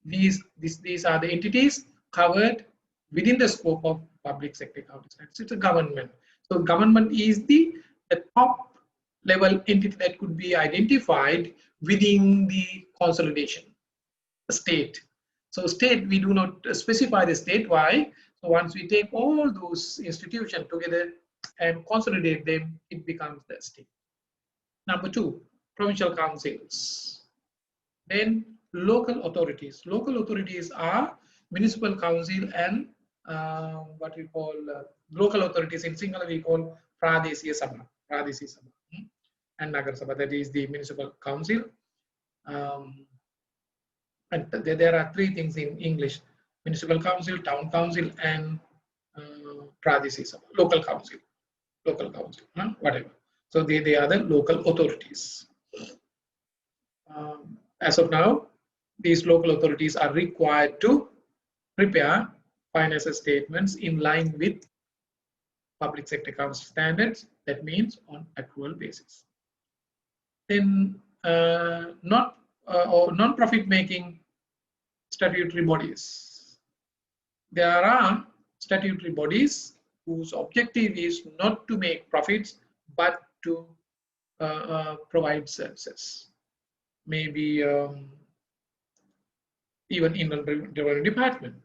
These are the entities covered within the scope of public sector accounting standards. It's a government. So government is the top level entity that could be identified within the consolidation. State. So state, we do not specify the state. Why? So once we take all those institutions together and consolidate them, it becomes the state. Number two, provincial councils. Then local authorities. Local authorities are municipal council and what we call local authorities. In Sinhala we call Pradesiya Sabha. And Nagar Sabha, that is the municipal council. And there are three things in English: municipal council, town council, and Pradesiya Sabha, local council, whatever. So they are the local authorities. As of now, these local authorities are required to prepare financial statements in line with public sector accounting standards. That means on accrual basis. Then non-profit making statutory bodies. There are statutory bodies whose objective is not to make profits but to provide services. Maybe even in the revenue department,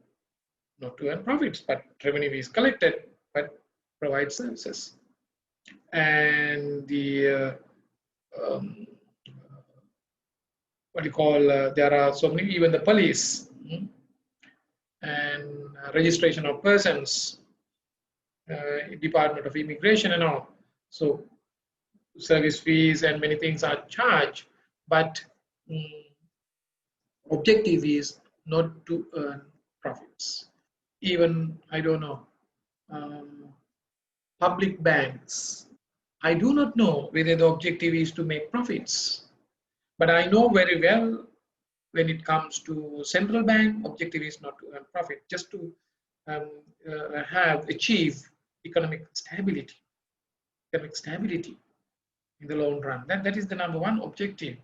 not to earn profits, but revenue is collected but provide services. And the what you call there are so many, even the police and registration of persons, Department of Immigration and all. So service fees and many things are charged, but objective is not to earn profits. Even, I don't know, public banks. I do not know whether the objective is to make profits, but I know very well when it comes to central bank, objective is not to earn profit, just to achieve economic stability in the long run. That is the number one objective.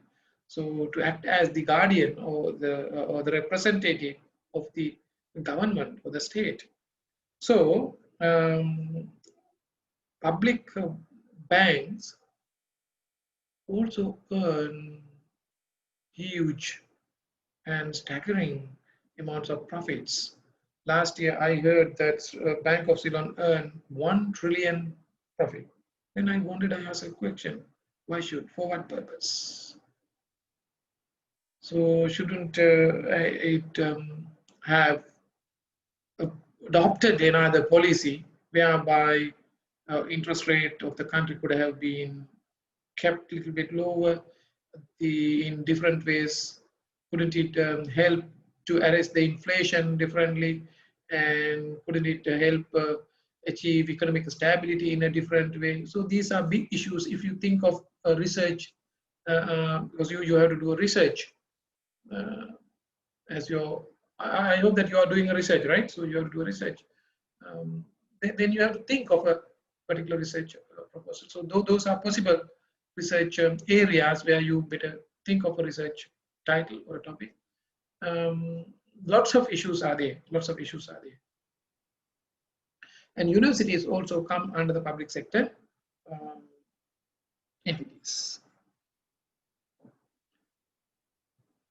So to act as the guardian or the representative of the government or the state. So public banks also earn huge and staggering amounts of profits. Last year, I heard that Bank of Ceylon earned 1 trillion profit. Then I wanted to ask a question: why should? For what purpose? So shouldn't it have adopted another policy whereby interest rate of the country could have been kept a little bit lower in different ways? Couldn't it help to arrest the inflation differently, and couldn't it help achieve economic stability in a different way? So these are big issues if you think of research, because you have to do a research as your. I hope that you are doing a research, right? So you have to do a research. Then you have to think of a particular research proposal. So those are possible research areas where you better think of a research title or a topic. Lots of issues are there. And universities also come under the public sector entities.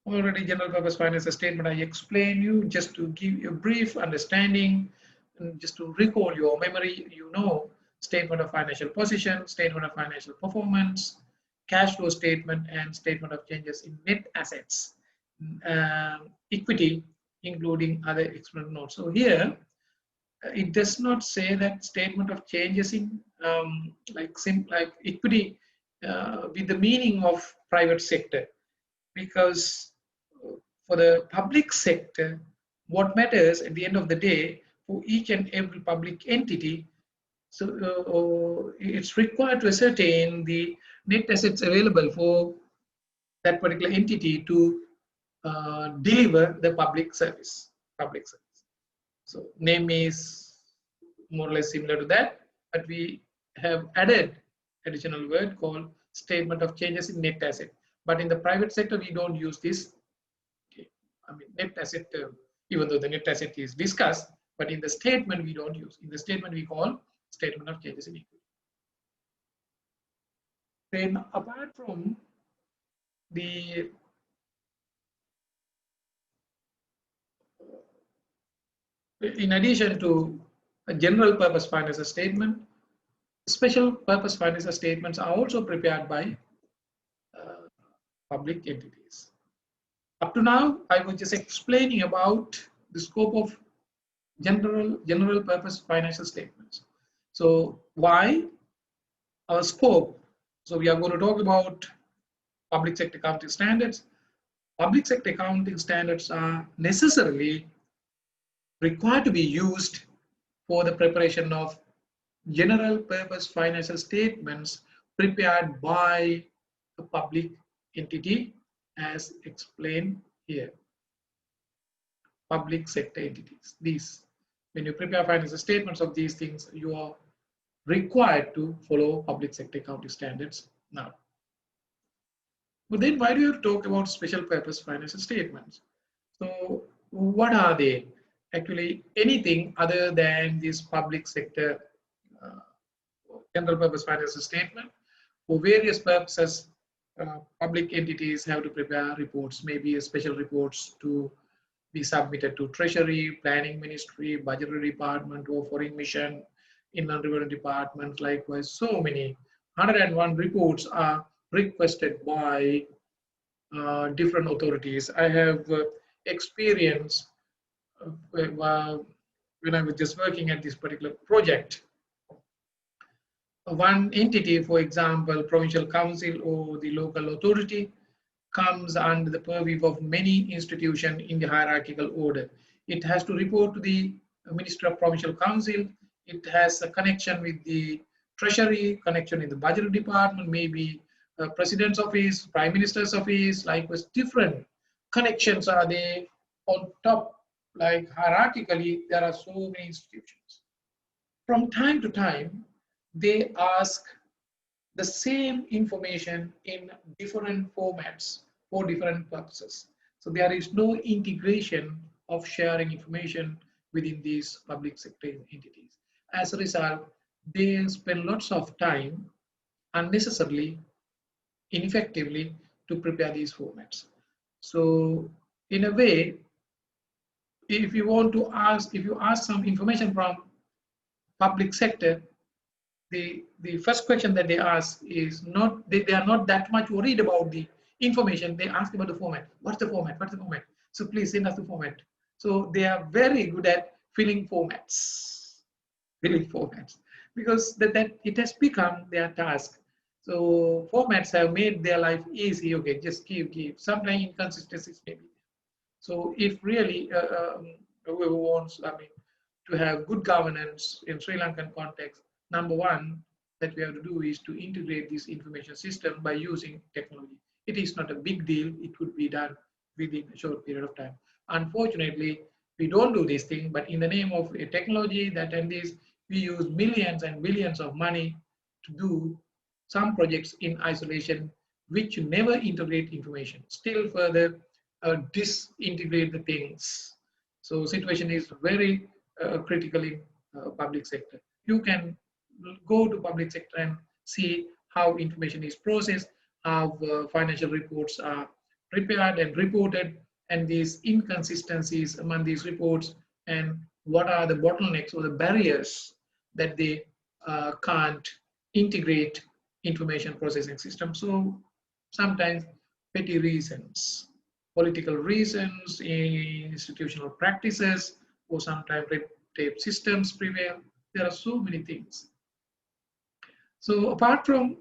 Already general purpose financial statement I explained you just to give you a brief understanding and just to recall your memory. You know, statement of financial position, statement of financial performance, cash flow statement, and statement of changes in net assets, equity, including other external notes. So here it does not say that statement of changes in like equity with the meaning of private sector, because for the public sector, what matters at the end of the day for each and every public entity, so it's required to ascertain the net assets available for that particular entity to deliver the public service. So name is more or less similar to that, but we have added additional word called statement of changes in net asset. But in the private sector, we don't use this. Okay. I mean, net asset, even though the net asset is discussed, but in the statement we don't use. In the statement we call statement of changes in equity. Then apart from the in addition to a general purpose financial statement, special purpose financial statements are also prepared by public entities. Up to now, I was just explaining about the scope of general purpose financial statements. So why our scope? So we are going to talk about public sector accounting standards. Public sector accounting standards are necessarily required to be used for the preparation of general purpose financial statements prepared by a public entity as explained here. Public sector entities. These, when you prepare financial statements of these things, you are required to follow public sector accounting standards now. But then why do you talk about special purpose financial statements? So what are they? Actually, anything other than this public sector general purpose financial statement. For various purposes, public entities have to prepare reports, maybe special reports to be submitted to Treasury, Planning Ministry, Budgetary Department, or Foreign Mission, Inland Revenue Department. Likewise, so many 101 reports are requested by different authorities. I have experience when I was just working at this particular project. One entity, for example, provincial council or the local authority, comes under the purview of many institutions in the hierarchical order. It has to report to the Minister of Provincial Council. It has a connection with the Treasury, connection in the Budget Department, maybe President's Office, Prime Minister's Office. Likewise, different connections are there on top. Like hierarchically, there are so many institutions. From time to time, they ask the same information in different formats for different purposes. So there is no integration of sharing information within these public sector entities. As a result, they spend lots of time unnecessarily, ineffectively to prepare these formats. So in a way, if you ask some information from public sector, the first question that they ask is not, they are not that much worried about the information. They ask about the format. What's the format? What's the format? So please send us the format. So they are very good at filling formats, because that it has become their task. So formats have made their life easy. Okay, just give. Sometimes inconsistencies maybe. So if really whoever wants, to have good governance in Sri Lankan context, number one that we have to do is to integrate this information system by using technology. It is not a big deal. It could be done within a short period of time. Unfortunately, we don't do this thing, but in the name of a technology that and this, we use millions and billions of money to do some projects in isolation, which never integrate information. Still further disintegrate the things. So situation is very critical in public sector. You can go to public sector and see how information is processed, how financial reports are prepared and reported, and these inconsistencies among these reports, and what are the bottlenecks or the barriers that they can't integrate information processing system. So sometimes petty reasons, political reasons, institutional practices, or sometimes red tape systems prevail. There are so many things. So apart from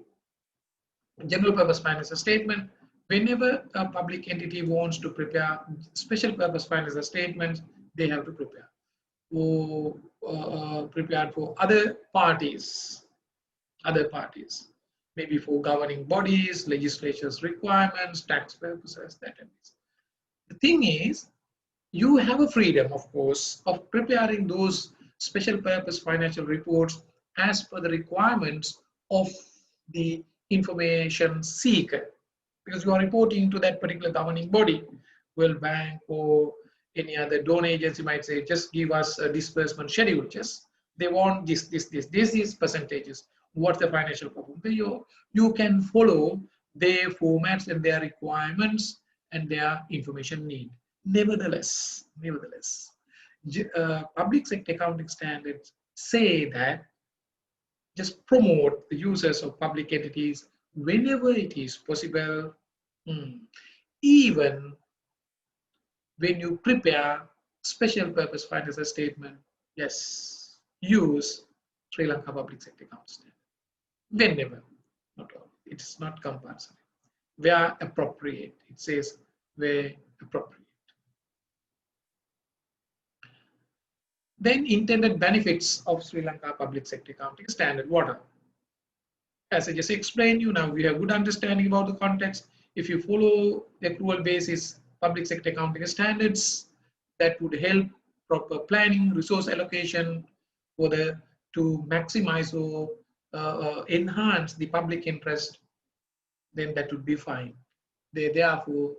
general purpose financial statement, whenever a public entity wants to prepare special purpose financial statements, they have to prepare or prepared for other parties, maybe for governing bodies, legislature's requirements, tax purposes, that and this. The thing is, you have a freedom, of course, of preparing those special purpose financial reports as per the requirements of the information seeker, because you are reporting to that particular governing body, World Bank or any other donor agency might say, just give us a disbursement schedule. Just they want this is percentages. What's the financial performance? You can follow their formats and their requirements and their information need. Nevertheless, public sector accounting standards say that just promote the users of public entities whenever it is possible, even when you prepare special purpose financial statement. Yes, use Sri Lanka Public Sector Account Standard. Whenever, not all. It's not compulsory. Where appropriate, it says where appropriate. Then intended benefits of Sri Lanka Public Sector Accounting Standard. What are? As I just explained you, now we have good understanding about the context. If you follow the accrual basis public sector accounting standards, that would help proper planning, resource allocation to maximize or enhance the public interest, then that would be fine. Therefore,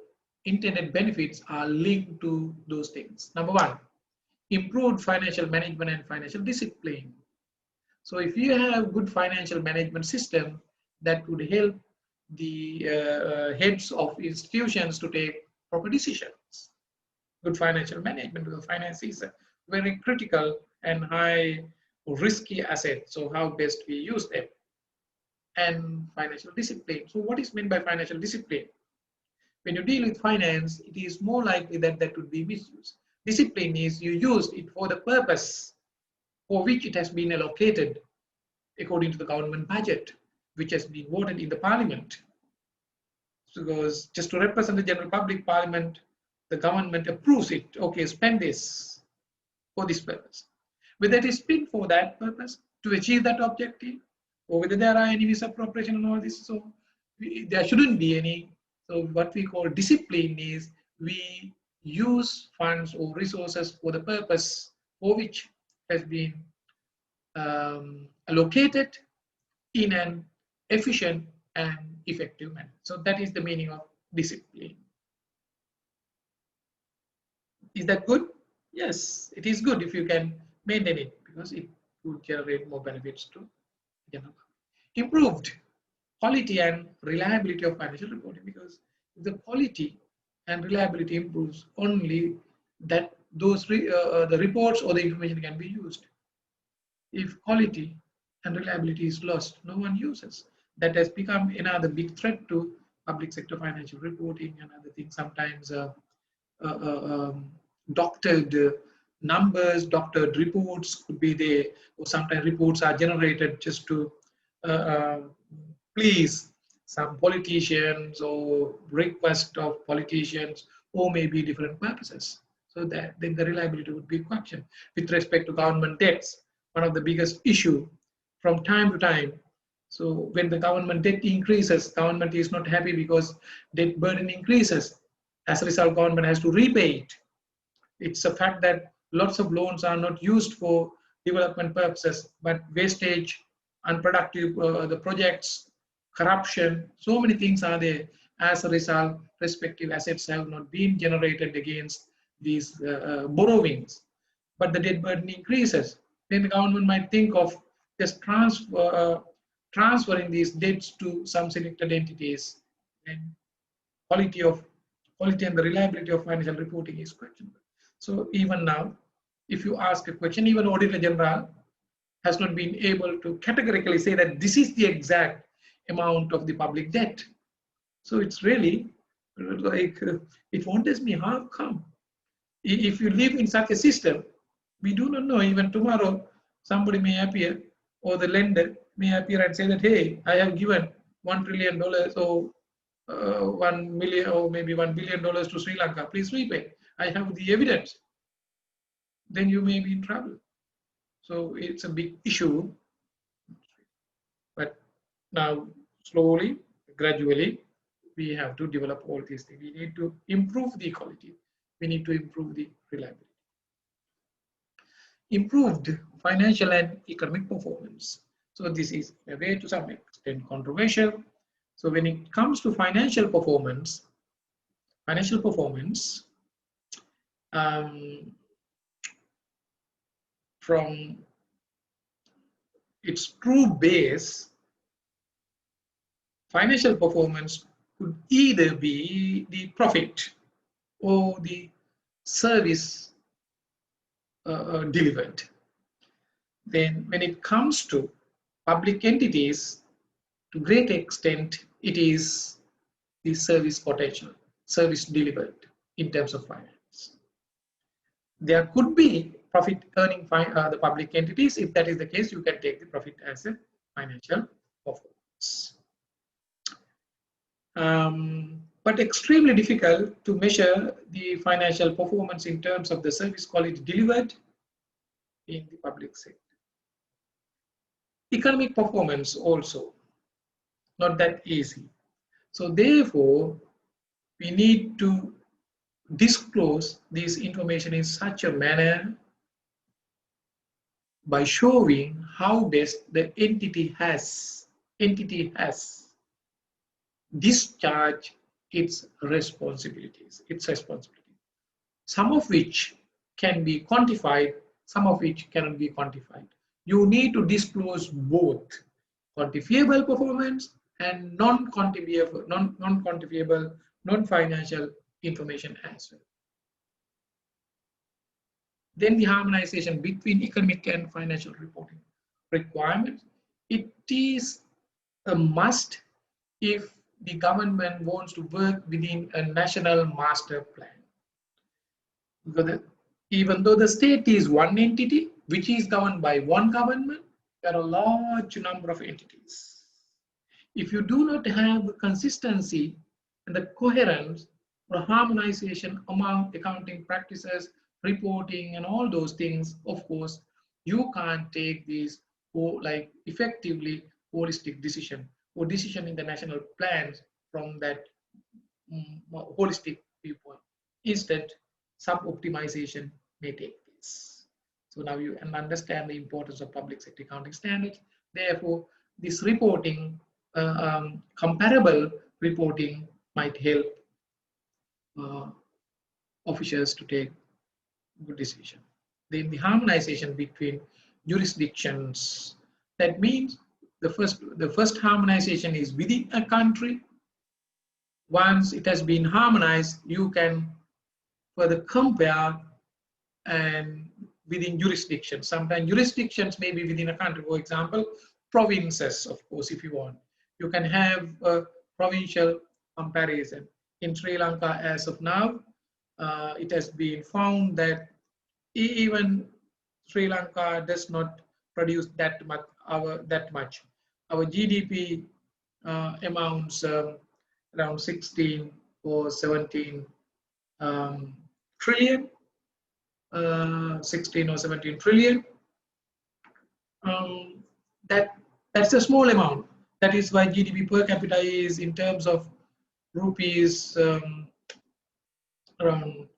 intended benefits are linked to those things. Number one, improved financial management and financial discipline. So if you have good financial management system, that would help the heads of institutions to take proper decisions. Good financial management, because finance is a very critical and high risky asset. So how best we use them? And financial discipline. So what is meant by financial discipline? When you deal with finance, it is more likely that that would be misused. Discipline is you use it for the purpose for which it has been allocated according to the government budget, which has been voted in the parliament. So because just to represent the general public, parliament, the government approves it. Okay, spend this for this purpose. Whether it is spent for that purpose to achieve that objective, or whether there are any misappropriation and all this, so there shouldn't be any. So what we call discipline is we use funds or resources for the purpose for which has been allocated in an efficient and effective manner. So that is the meaning of discipline. Is that good? Yes, it is good if you can maintain it, because it would generate more benefits to the general public. Improved quality and reliability of financial reporting, because if the quality and reliability improves, only that the reports or the information can be used. If quality and reliability is lost, no one uses. That has become another big threat to public sector financial reporting and other things. Sometimes doctored numbers, doctored reports could be there, or sometimes reports are generated just to please some politicians or request of politicians, or maybe different purposes. So that then the reliability would be questioned. With respect to government debts, one of the biggest issue from time to time. So when the government debt increases, government is not happy because debt burden increases. As a result, government has to repay it. It's a fact that lots of loans are not used for development purposes, but wastage, unproductive the projects, corruption, so many things are there. As a result, respective assets have not been generated against these borrowings, but the debt burden increases. Then the government might think of just transferring these debts to some selected entities, and quality and the reliability of financial reporting is questionable. So even now, if you ask a question, even Auditor General has not been able to categorically say that this is the exact amount of the public debt. So it's really like, it wonders me how come. If you live in such a system, we do not know. Even tomorrow, somebody may appear, or the lender may appear and say that, hey, I have given $1 trillion or 1 million or maybe $1 billion to Sri Lanka. Please repay. I have the evidence. Then you may be in trouble. So it's a big issue. But now, slowly, gradually, we have to develop all these things. We need to improve the quality. We need to improve the reliability. Improved financial and economic performance. So this is a way to some extent controversial. So when it comes to financial performance, from its true base, financial performance could either be the profit or the service delivered. Then when it comes to public entities, to great extent, it is the service potential, service delivered in terms of finance. There could be profit earning the public entities. If that is the case, you can take the profit as a financial performance. But extremely difficult to measure the financial performance in terms of the service quality delivered in the public sector. Economic performance also not that easy. So therefore, we need to disclose this information in such a manner by showing how best the entity has discharged its responsibilities, some of which can be quantified, some of which cannot be quantified. You need to disclose both quantifiable performance and non-quantifiable, non-financial information as well. Then the harmonization between economic and financial reporting requirements. It is a must if the government wants to work within a national master plan. Because even though the state is one entity, which is governed by one government, there are a large number of entities. If you do not have consistency and the coherence or harmonization among accounting practices, reporting and all those things, of course, you can't take these like effectively holistic decision or decision in the national plans from that holistic viewpoint. Instead, sub-optimization may take place. So now you understand the importance of public sector accounting standards. Therefore, this reporting, comparable reporting might help officials to take good decision. Then the harmonization between jurisdictions. That means the first harmonization is within a country. Once it has been harmonized, you can further compare and within jurisdictions. Sometimes jurisdictions may be within a country. For example, provinces, of course, if you want. You can have a provincial comparison. In Sri Lanka, as of now, it has been found that even Sri Lanka does not produce that much. Our GDP amounts around 16 or 17 trillion. 16 or 17 trillion. That's a small amount. That is why GDP per capita is in terms of rupees around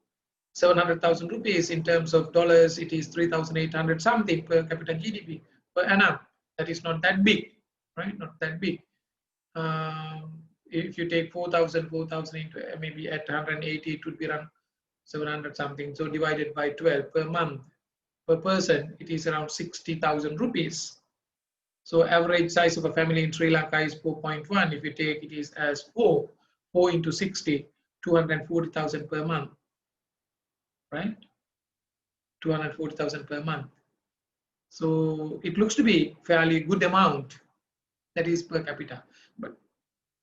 700,000 rupees. In terms of dollars, it is 3,800 something per capita GDP per annum. That is not that big, right? Not that big. If you take 4,000 into maybe at 180, it would be around 700 something. So divided by 12 per month, per person, it is around 60,000 rupees. So average size of a family in Sri Lanka is 4.1. If you take it is as 4 into 60, 240,000 per month, right? 240,000 per month. So it looks to be fairly good amount that is per capita. But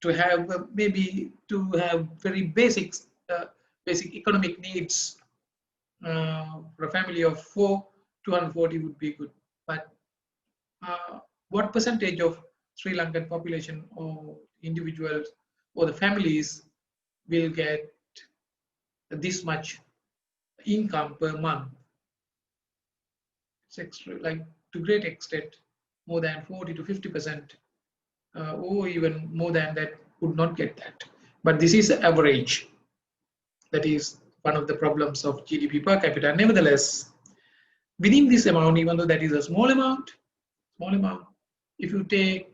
to have maybe to have very basic economic needs for a family of 4, 240 would be good. But what percentage of Sri Lankan population or individuals or the families will get this much income per month? It's extra, like to great extent, more than 40 to 50%, or even more than that would not get that. But this is the average. That is one of the problems of GDP per capita. Nevertheless, within this amount, even though that is a small amount, if you take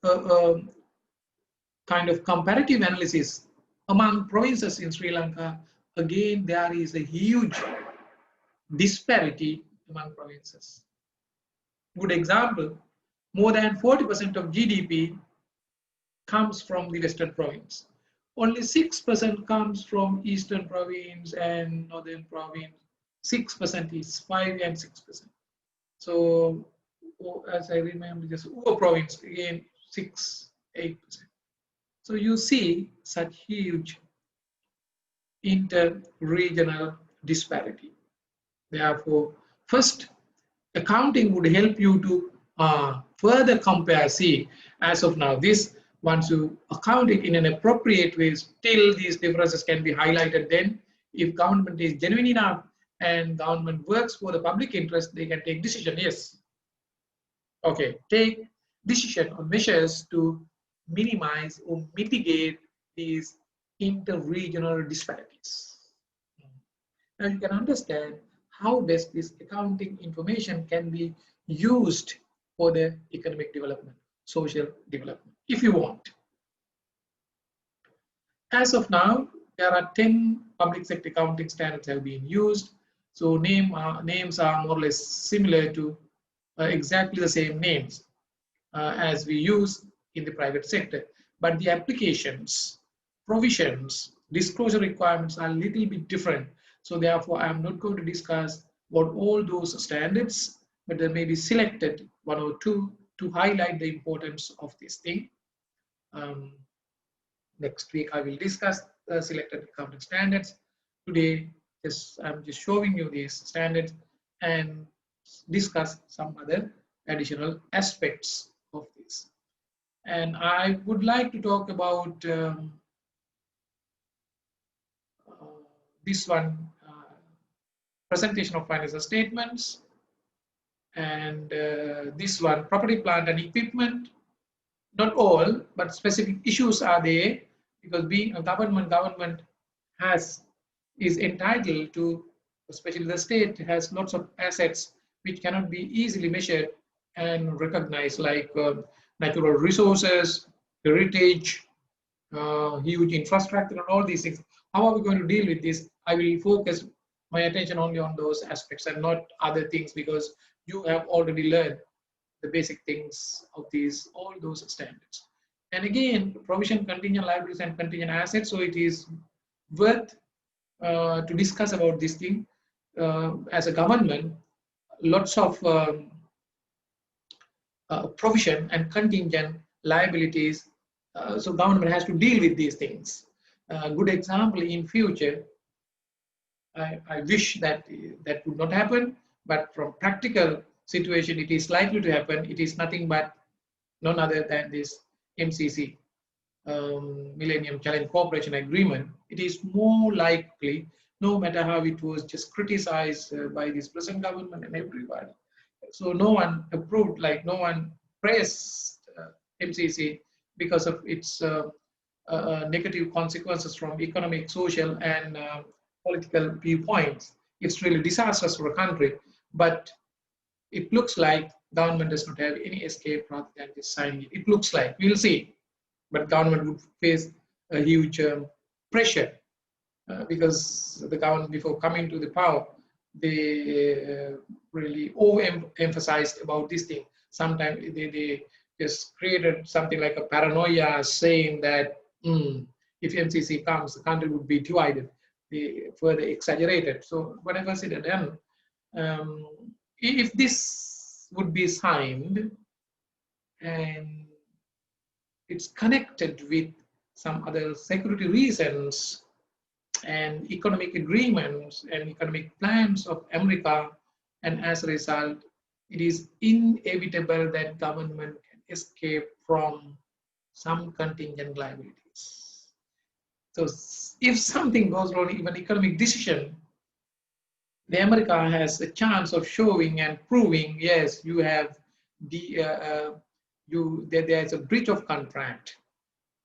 kind of comparative analysis among provinces in Sri Lanka, again, there is a huge disparity among provinces. Good example, more than 40% of GDP comes from the Western province. Only 6% comes from Eastern province and Northern province. 6% is 5 and 6%. So as I remember, just Ua province, again, 6, 8%. So you see such huge inter-regional disparity. Therefore, first, accounting would help you to further compare. See, as of now, this, once you account it in an appropriate way, still these differences can be highlighted. Then, if government is genuine enough and government works for the public interest, they can take decision. Yes. Okay, take decision or measures to minimize or mitigate these inter-regional disparities. Now you can understand how best this accounting information can be used for the economic development, social development, if you want. As of now, there are 10 public sector accounting standards have been used. So names are more or less similar to exactly the same names as we use in the private sector. But the applications, provisions, disclosure requirements are a little bit different. So therefore, I'm not going to discuss about all those standards, but there may be selected one or two to highlight the importance of this thing. Next week, I will discuss the selected accounting standards. Today, I'm just showing you these standards and discuss some other additional aspects of this. And I would like to talk about this one, presentation of financial statements, and this one, property, plant, and equipment. Not all, but specific issues are there, because being a government is entitled to, especially the state has lots of assets which cannot be easily measured and recognized, like natural resources, heritage, huge infrastructure, and all these things. How are we going to deal with this? I will focus my attention only on those aspects and not other things, because you have already learned the basic things of all those standards. And again, provision, contingent liabilities, and contingent assets. So it is worth to discuss about this thing. As a government, lots of provision and contingent liabilities. So government has to deal with these things. Good example in future, I wish that that would not happen, but from practical situation, it is likely to happen. It is nothing but none other than this MCC, Millennium Challenge Cooperation Agreement. It is more likely, no matter how it was just criticized by this present government and everybody. So no one approved, like no one praised MCC because of its negative consequences from economic, social, and political viewpoints. It's really disastrous for a country, but it looks like government does not have any escape rather than just signing it. It looks like, we'll see, but government would face a huge pressure because the government, before coming to the power, they really overemphasized about this thing. Sometimes they just created something like a paranoia, saying that if MCC comes, the country would be divided. They further exaggerated. So whatever said and done, if this would be signed and it's connected with some other security reasons and economic agreements and economic plans of America, and as a result, it is inevitable that government can escape from some contingent liabilities. So if something goes wrong, even economic decision, the America has a chance of showing and proving, yes, you have there's a breach of contract.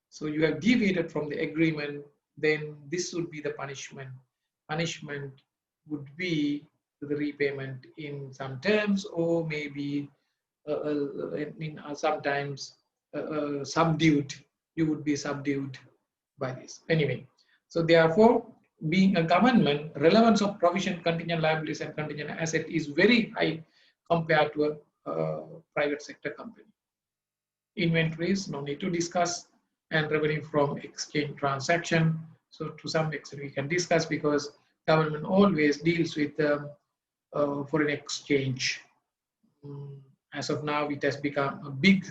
So you have deviated from the agreement, then this would be the punishment. Punishment would be the repayment in some terms, or maybe sometimes subdued. You would be subdued by this. Anyway, so therefore, being a government, relevance of provision, contingent liabilities and contingent asset is very high compared to a private sector company. Inventories, no need to discuss, and revenue from exchange transaction. So to some extent we can discuss because government always deals with foreign exchange. As of now, it has become a big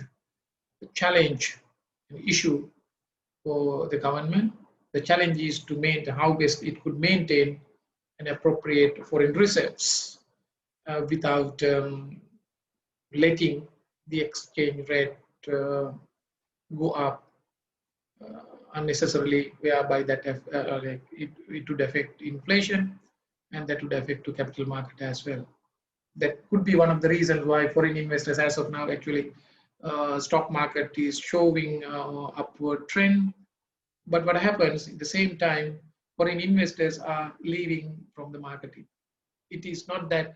challenge, an issue for the government. The challenge is to maintain how best it could maintain an appropriate foreign reserves without letting the exchange rate go up unnecessarily, whereby that it would affect inflation and that would affect the capital market as well. That could be one of the reasons why foreign investors, as of now, actually stock market is showing upward trend. But what happens at the same time, foreign investors are leaving from the market. It is not that,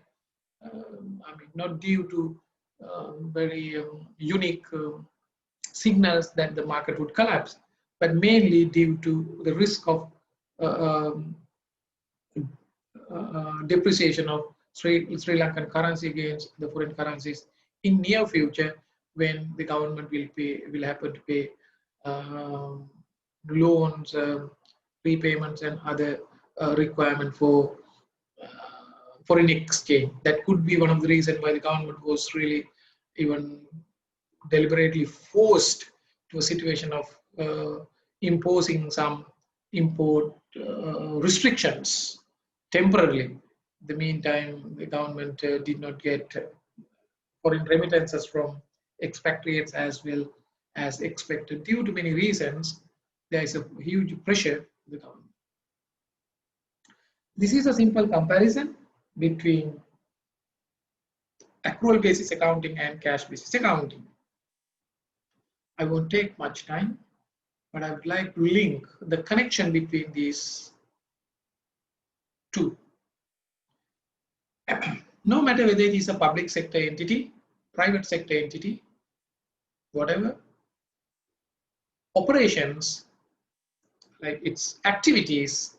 not due to very unique signals that the market would collapse, but mainly due to the risk of depreciation of Sri Lankan currency against the foreign currencies in near future, when the government will happen to pay loans, repayments, and other requirement for foreign exchange. That could be one of the reasons why the government was really even deliberately forced to a situation of imposing some import restrictions temporarily. In the meantime, the government did not get foreign remittances from expatriates as well as expected. Due to many reasons, there is a huge pressure on the government. This is a simple comparison between accrual basis accounting and cash basis accounting. I won't take much time, but I would like to link the connection between these two. No matter whether it is a public sector entity, private sector entity, whatever, operations, like its activities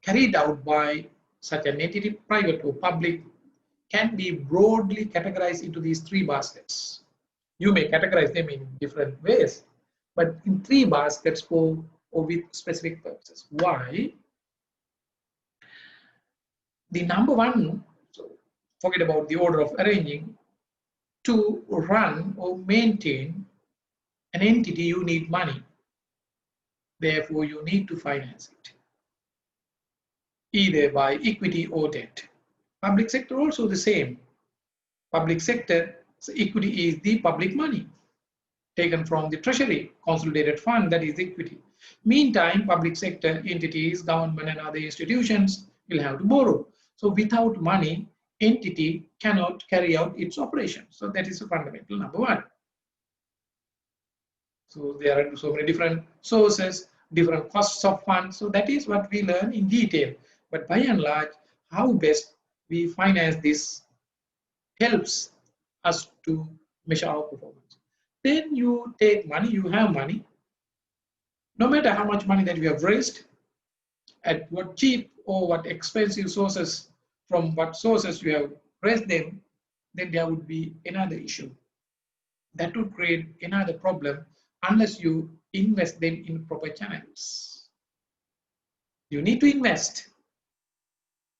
carried out by such an entity, private or public, can be broadly categorized into these three baskets. You may categorize them in different ways, but in three baskets for or with specific purposes. Why? The number one, so forget about the order of arranging, to run or maintain an entity, you need money. Therefore, you need to finance it, either by equity or debt. Public sector also the same. Public sector, so equity is the public money taken from the treasury, consolidated fund, that is equity. Meantime, public sector entities, government and other institutions will have to borrow. So without money, entity cannot carry out its operations. So that is a fundamental number one. So there are so many different sources, different costs of funds. So that is what we learn in detail. But by and large, how best we finance this helps us to measure our performance. Then you take money, you have money. No matter how much money that you have raised, at what cheap or what expensive sources, from what sources you have raised them, then there would be another issue. That would create another problem unless you invest them in proper channels. You need to invest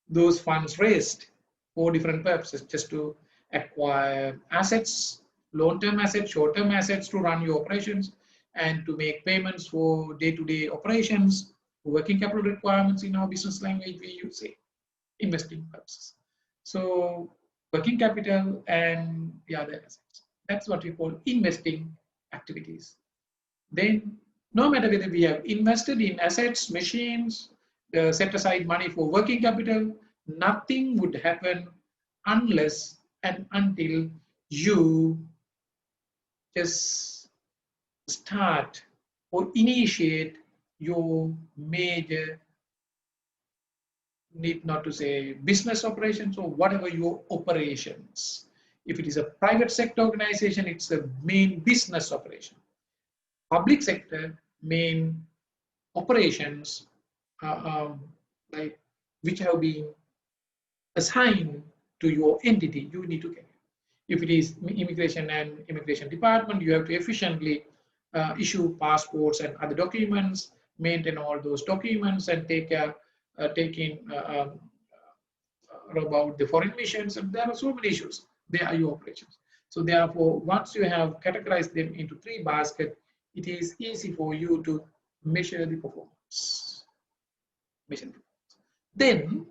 those funds raised for different purposes, just to acquire assets, long-term assets, short-term assets to run your operations, and to make payments for day-to-day operations, working capital requirements. In our business language, we use it, investing purposes. So working capital and the other assets. That's what we call investing activities. Then no matter whether we have invested in assets, machines, set aside money for working capital, nothing would happen unless and until you just start or initiate your major, need not to say business operations, or whatever your operations. If it is a private sector organization, it's a main business operation. Public sector, main operations, like which have been assigned to your entity, you need to carry. If it is immigration and immigration department, you have to efficiently issue passports and other documents, maintain all those documents, and take care, about the foreign missions. And there are so many issues. They are your operations. So therefore, once you have categorized them into 3 baskets, it is easy for you to measure the performance. Then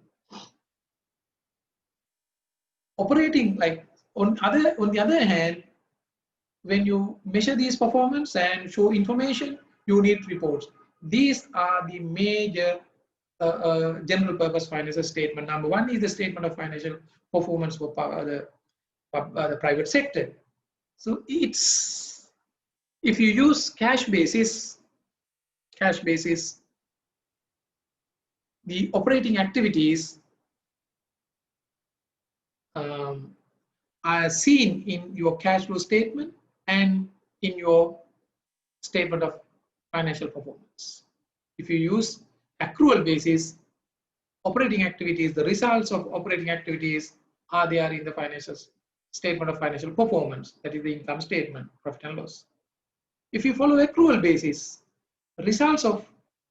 operating, like on the other hand, when you measure these performance and show information, you need reports. These are the major general purpose financial statement. Number 1 is the statement of financial performance for the private sector. So it's, if you use cash basis, the operating activities are seen in your cash flow statement and in your statement of financial performance. If you use accrual basis, operating activities, the results of operating activities are there in the financial statement of financial performance, that is the income statement, profit and loss. If you follow accrual basis, results of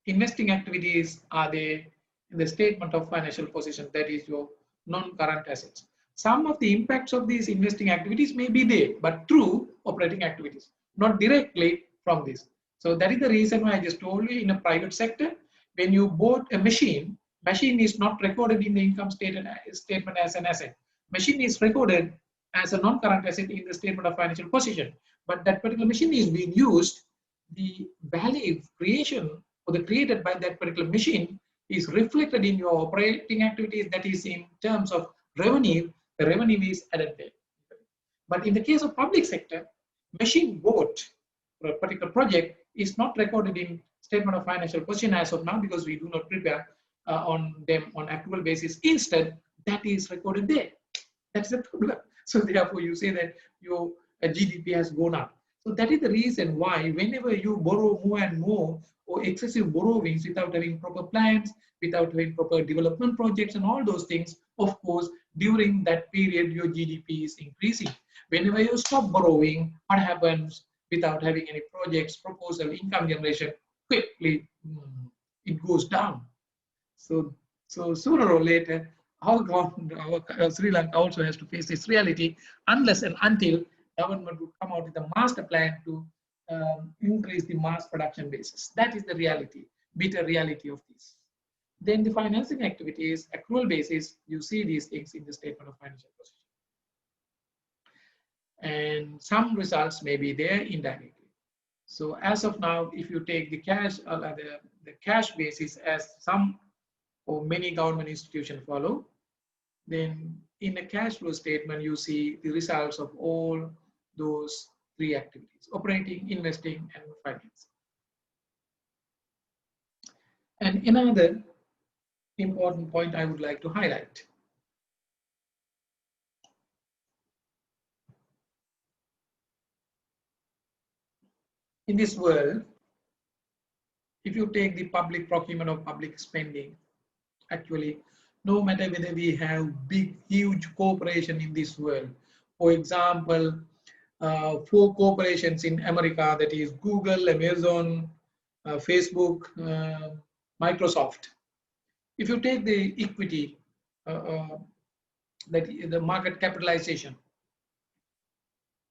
investing activities are there in the statement of financial position, that is your non-current assets. Some of the impacts of these investing activities may be there, but through operating activities, not directly from this. So that is the reason why I just told you, in a private sector, when you bought a machine is not recorded in the income statement as an asset. Machine is recorded as a non-current asset in the statement of financial position. But that particular machine is being used, the value creation or the created by that particular machine is reflected in your operating activities, that is in terms of revenue, the revenue is added there. But in the case of public sector, machine bought for a particular project is not recorded in statement of financial position as of now, because we do not prepare on them on accrual basis. Instead, that is recorded there. That's the problem. So therefore, you say that your GDP has gone up. So that is the reason why whenever you borrow more and more, or excessive borrowings without having proper plans, without having proper development projects and all those things, of course, during that period, your GDP is increasing. Whenever you stop borrowing, what happens? Without having any projects, proposal, income generation, quickly it goes down. So sooner or later, our Sri Lanka also has to face this reality, unless and until government would come out with a master plan to increase the mass production basis. That is the reality, bitter reality of this. Then the financing activities, accrual basis, you see these things in the statement of financial position. And some results may be there indirectly. So as of now, if you take the cash, the cash basis as some or many government institutions follow, then in a cash flow statement, you see the results of all those 3 activities: operating, investing, and financing. And another important point I would like to highlight. In this world, if you take the public procurement or public spending, actually, no matter whether we have big, huge corporation in this world, for example, 4 corporations in America, that is Google, Amazon, Facebook, Microsoft. If you take the equity, that the market capitalization,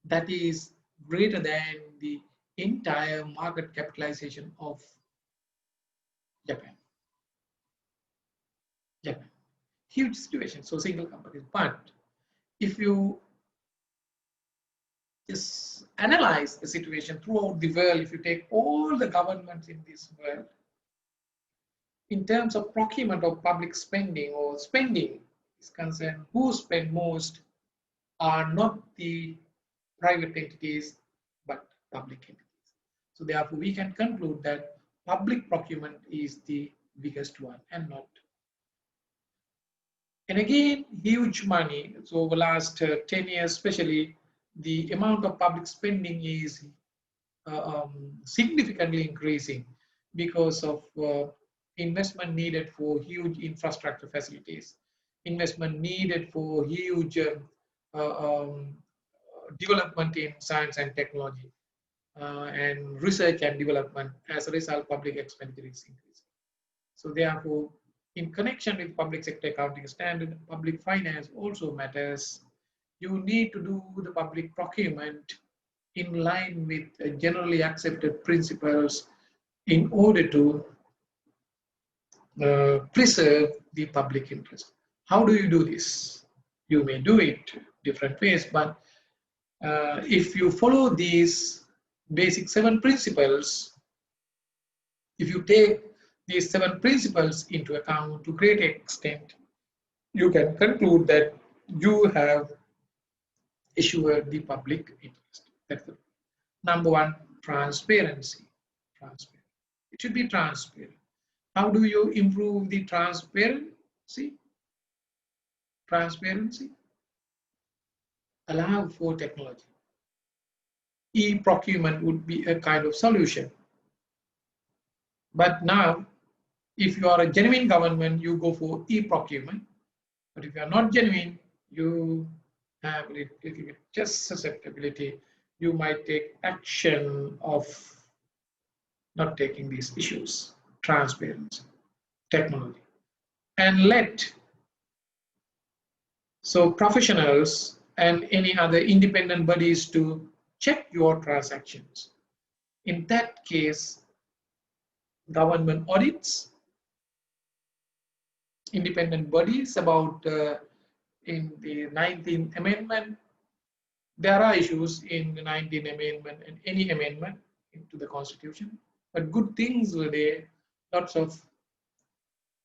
that is greater than the entire market capitalization of Japan. Huge situation, so single companies. But if you just analyze the situation throughout the world, if you take all the governments in this world, in terms of procurement of public spending or spending is concerned, who spend most are not the private entities, but public entities. So therefore, we can conclude that public procurement is the biggest one and not And again, huge money. So over the last 10 years, especially, the amount of public spending is significantly increasing because of investment needed for huge infrastructure facilities, investment needed for huge development in science and technology, and research and development. As a result, public expenditure is increasing. So therefore, in connection with public sector accounting standard, public finance also matters. You need to do the public procurement in line with generally accepted principles in order to preserve the public interest. How do you do this? You may do it different ways, but if you follow these basic 7 principles, if you take these 7 principles into account to great extent, you can conclude that you have assured the public interest. That's the number 1, transparency. Transparency. It should be transparent. How do you improve the transparency? Transparency. Allow for technology. E-procurement would be a kind of solution. But now, if you are a genuine government, you go for e-procurement. But if you are not genuine, you have a little bit just susceptibility. You might take action of not taking these issues. Transparency, technology. And let professionals and any other independent bodies to check your transactions. In that case, government audits, independent bodies about in the 19th Amendment, there are issues in the 19th Amendment and any amendment into the Constitution, but good things were there, lots of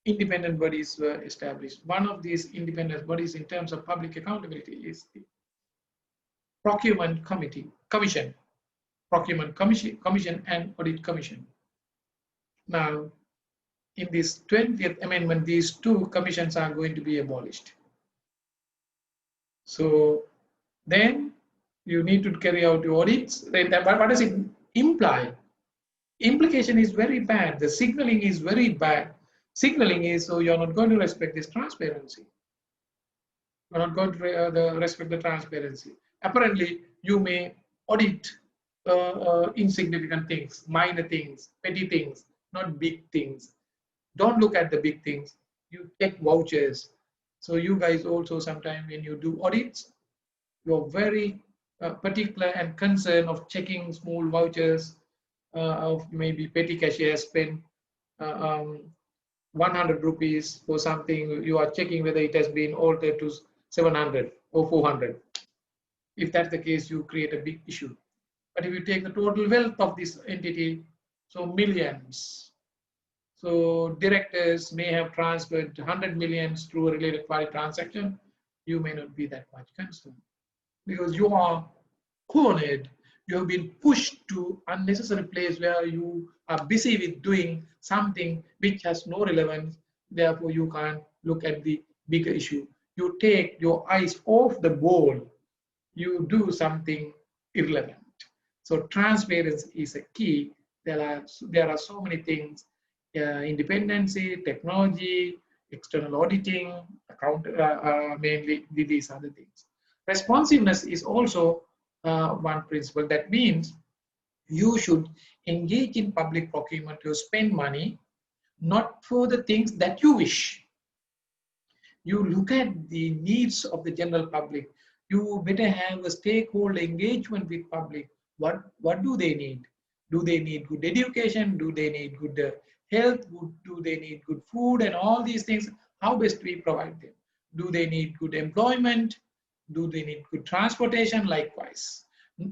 independent bodies were established. One of these independent bodies in terms of public accountability is the Procurement Commission and Audit Commission. Now, in this 20th Amendment, these 2 commissions are going to be abolished. So then you need to carry out your audits. What does it imply? Implication is very bad. The signaling is very bad. Signaling is, so you're not going to respect this transparency. You're not going to respect the transparency. Apparently, you may audit insignificant things, minor things, petty things, not big things. Don't look at the big things. You take vouchers. So you guys also sometimes when you do audits, you're very particular and concerned of checking small vouchers of maybe petty cashier spend 100 rupees for something. You are checking whether it has been altered to 700 or 400. If that's the case, you create a big issue. But if you take the total wealth of this entity, so millions. So directors may have transferred 100 millions through a related party transaction. You may not be that much concerned because you are cornered. You have been pushed to unnecessary place where you are busy with doing something which has no relevance. Therefore, you can't look at the bigger issue. You take your eyes off the ball. You do something irrelevant. So transparency is a key. There are so many things: independency, technology, external auditing, mainly these other things. Responsiveness is also one principle. That means you should engage in public procurement to spend money, not for the things that you wish. You look at the needs of the general public. You better have a stakeholder engagement with public. What do they need? Do they need good education? Do they need good health? Do they need good food and all these things? How best we provide them? Do they need good employment? Do they need good transportation? Likewise.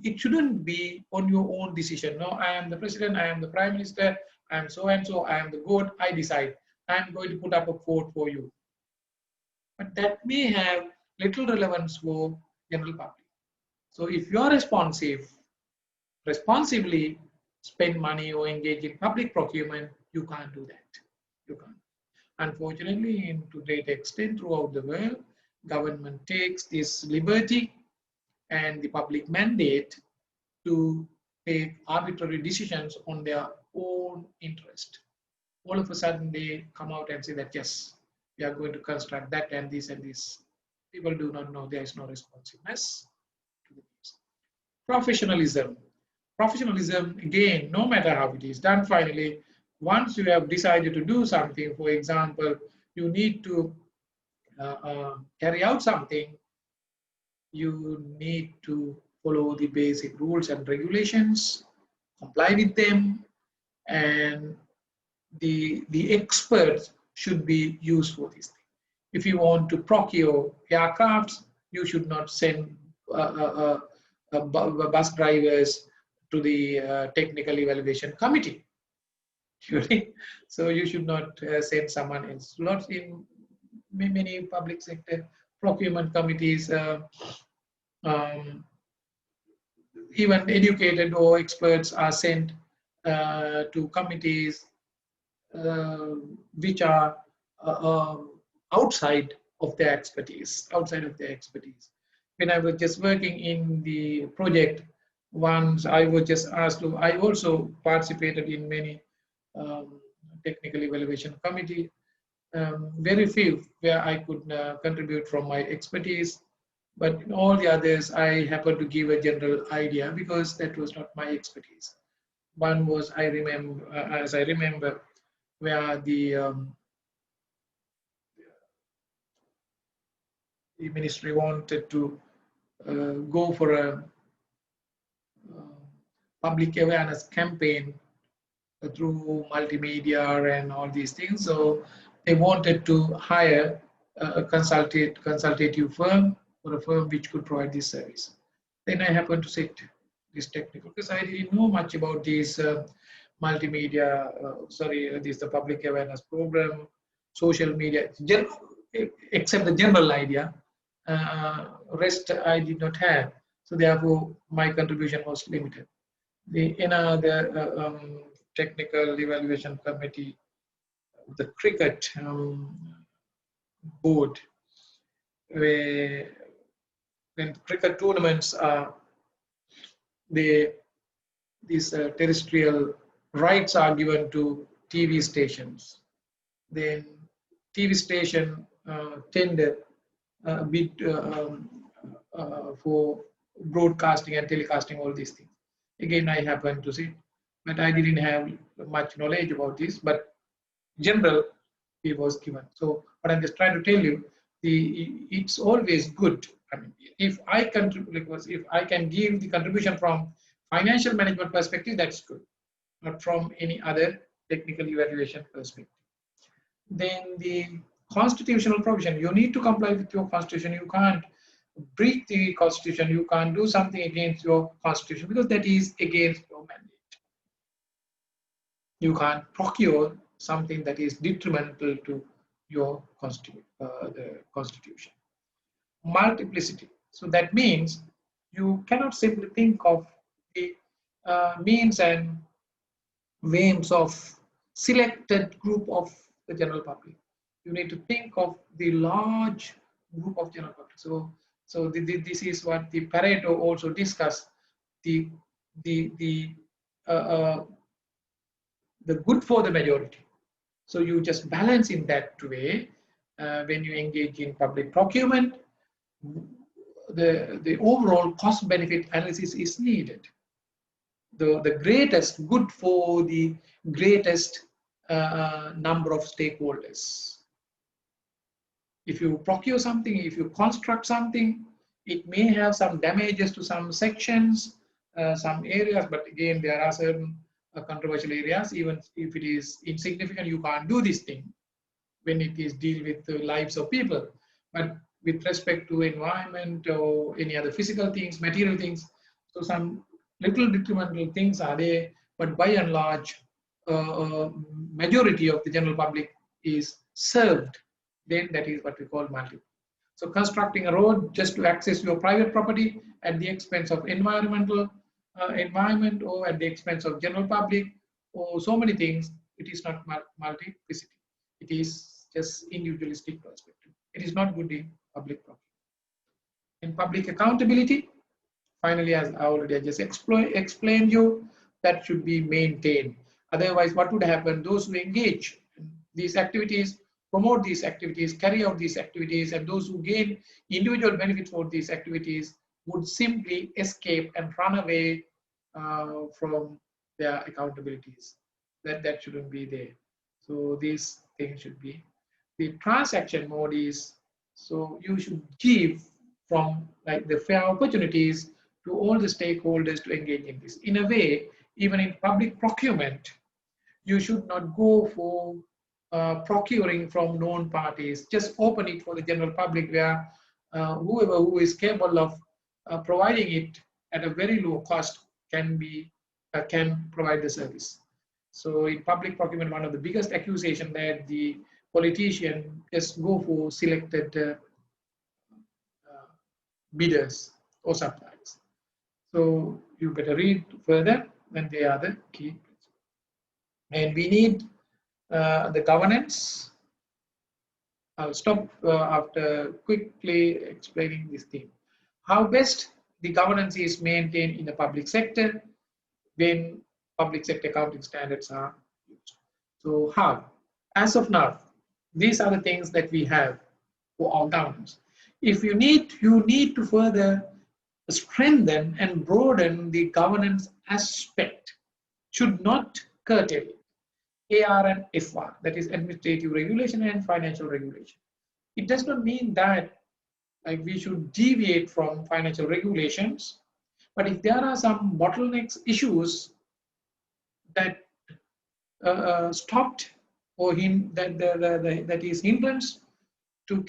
It shouldn't be on your own decision. No, I am the president, I am the prime minister, I am so and so, I am the god, I decide. I am going to put up a fort for you. But that may have little relevance for general public. So if you are responsibly spend money or engage in public procurement, you can't do that. You can't. Unfortunately, to great extent throughout the world, government takes this liberty and the public mandate to take arbitrary decisions on their own interest. All of a sudden, they come out and say that, yes, we are going to construct that and this and this. People do not know there is no responsiveness to the needs. Professionalism. Professionalism, again, no matter how it is done, finally, once you have decided to do something, for example, you need to carry out something, you need to follow the basic rules and regulations, comply with them, and the experts should be used for this thing. If you want to procure aircrafts, you should not send bus drivers to the technical evaluation committee. So you should not send someone else. Lots in many public sector procurement committees, even educated or experts are sent to committees which are outside of their expertise, When I was just working in the project, once I was just asked to, I also participated in many technical evaluation committee, very few where I could contribute from my expertise, but in all the others, I happened to give a general idea because that was not my expertise. One was, I remember, where the ministry wanted to go for a public awareness campaign through multimedia and all these things. So they wanted to hire a consultative firm or a firm which could provide this service. Then I happened to sit this technical because I didn't know much about these multimedia, the public awareness program, social media, except the general idea. Rest I did not have. So therefore, my contribution was limited. The another technical evaluation committee, the cricket board, where when cricket tournaments are, these terrestrial rights are given to TV stations. Then TV station tender bid for broadcasting and telecasting all these things. Again, I happened to see, but I didn't have much knowledge about this, but general it was given. So what I'm just trying to tell you, it's always good. I mean, if I contribute, if I can give the contribution from financial management perspective, that's good, not from any other technical evaluation perspective. Then the constitutional provision, you need to comply with your constitution. You can't breach the constitution. You can't do something against your constitution because that is against your mandate. You can't procure something that is detrimental to your the constitution. Multiplicity. So that means you cannot simply think of the means and aims of selected group of the general public. You need to think of the large group of general public. So this is what the Pareto also discussed, the good for the majority. So you just balance in that way when you engage in public procurement. The overall cost benefit analysis is needed. The greatest good for the greatest number of stakeholders. If you procure something, if you construct something, it may have some damages to some sections, some areas, but again, there are certain controversial areas. Even if it is insignificant, you can't do this thing when it is deal with the lives of people. But with respect to environment or any other physical things, material things, so some little detrimental things are there, but by and large, majority of the general public is served. Then that is what we call multiple. So constructing a road just to access your private property at the expense of environment or at the expense of general public or so many things, it is not multiplicity. It is just individualistic perspective. It is not good in public procurement. In public accountability, finally, as I already just explained you, that should be maintained. Otherwise, what would happen? Those who engage in these activities, promote these activities, carry out these activities, and those who gain individual benefits for these activities would simply escape and run away from their accountabilities. That shouldn't be there. So these things should be. The transaction mode is, so you should give from like the fair opportunities to all the stakeholders to engage in this. In a way, even in public procurement, you should not go for procuring from known parties. Just open it for the general public, where whoever who is capable of providing it at a very low cost can provide the service. So in public procurement, one of the biggest accusation that the politician just go for selected bidders or suppliers. So you better read further, and they are the key. And we need the governance. I'll stop after quickly explaining this thing. How best the governance is maintained in the public sector when public sector accounting standards are used. So how? As of now, these are the things that we have for our governance. If you need to further strengthen and broaden the governance aspect, should not curtail it. AR and FR, that is administrative regulation and financial regulation. It does not mean that like we should deviate from financial regulations, but if there are some bottlenecks issues that stopped or that is hindrance to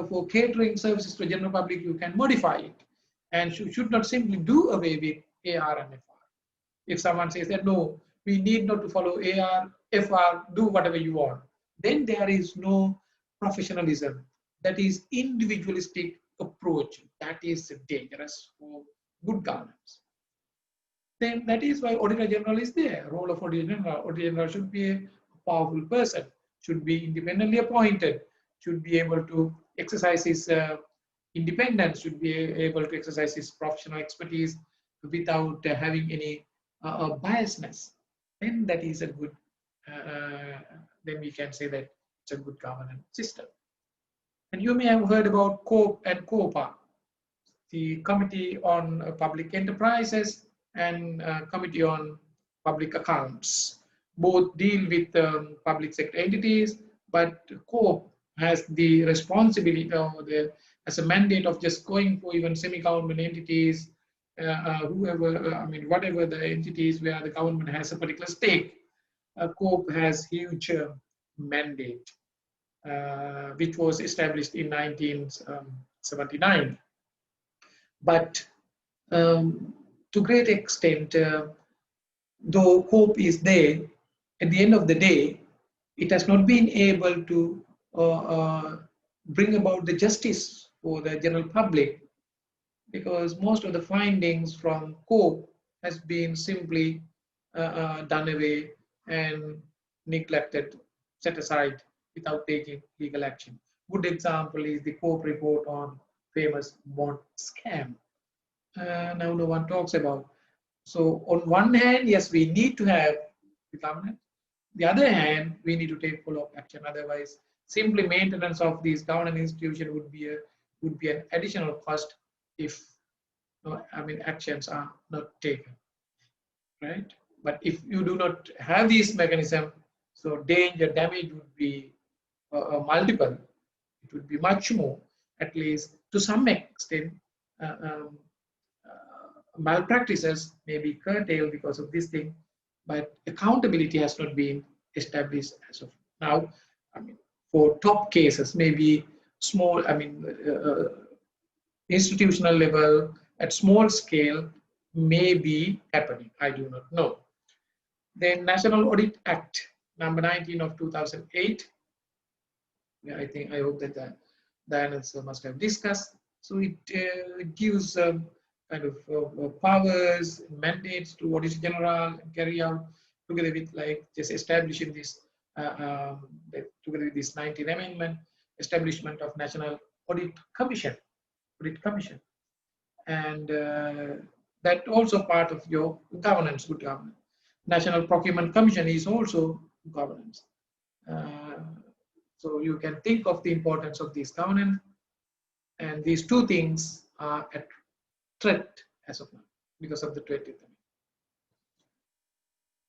for catering services to the general public, you can modify it, and should not simply do away with AR and FR. If someone says that no, we need not to follow AR, FR, do whatever you want, then there is no professionalism. That is individualistic approach. That is dangerous for good governance. Then that is why Auditor General is there. Role of Auditor General. Auditor General should be a powerful person, should be independently appointed, should be able to exercise his independence, should be able to exercise his professional expertise without having any biasness. Then that is a good, then we can say that it's a good governance system. And you may have heard about COPE and COPA, the Committee on Public Enterprises and Committee on Public Accounts. Both deal with public sector entities, but COPE has the responsibility as a mandate of just going for even semi-government entities, whatever the entities where the government has a particular stake. COPE has huge mandate, which was established in 1979. But to great extent, though COPE is there, at the end of the day, it has not been able to bring about the justice for the general public, because most of the findings from COPE has been simply done away and neglected, set aside without taking legal action. Good example is the COPE report on famous bond scam. Now no one talks about. So on one hand, yes, we need to have the governance. The other hand, we need to take follow-up action. Otherwise, simply maintenance of these governance institutions would be an additional cost if actions are not taken, right? But if you do not have these mechanisms, so damage would be multiple. It would be much more, at least to some extent. Malpractices may be curtailed because of this thing, but accountability has not been established as of now. For top cases, maybe small, institutional level, at small scale, may be happening. I do not know. The National Audit Act, number 19 of 2008. Yeah, I hope that Diana must have discussed. So it gives kind of powers, mandates to Auditor General carry out, together with like just establishing this together with this 19th amendment, establishment of National Audit Commission, and that also part of your governance, good governance. National Procurement Commission is also governance. So you can think of the importance of this governance, and these two things are at threat as of now because of the 20th amendment.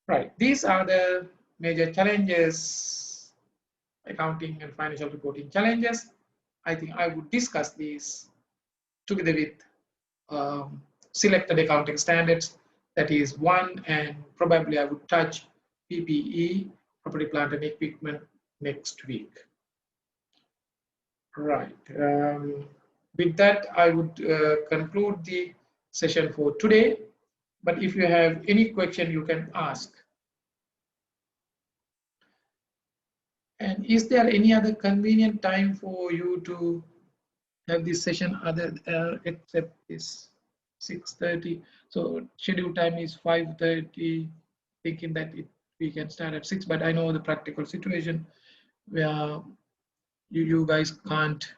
Right, these are the major challenges, accounting and financial reporting challenges. I think I would discuss these together with selected accounting standards, that is one, and probably I would touch PPE, property, plant and equipment, next week. Right. With that, I would conclude the session for today. But if you have any question, you can ask. And is there any other convenient time for you to have this session other except this 6:30? So scheduled time is 5:30, thinking that we can start at 6, but I know the practical situation where you guys can't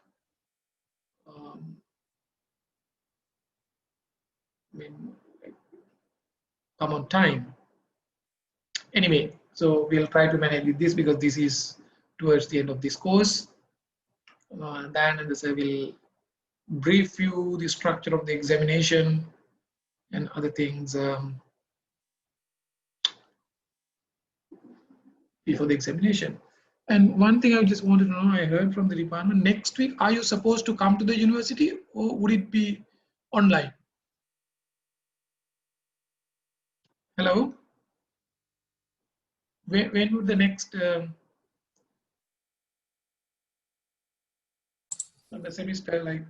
come on time. Anyway, so we'll try to manage with this because this is towards the end of this course. Dan and the sir will brief you the structure of the examination and other things before the examination. And one thing I just wanted to know, I heard from the department, next week, are you supposed to come to the university or would it be online? Hello? When would the next the semester, like,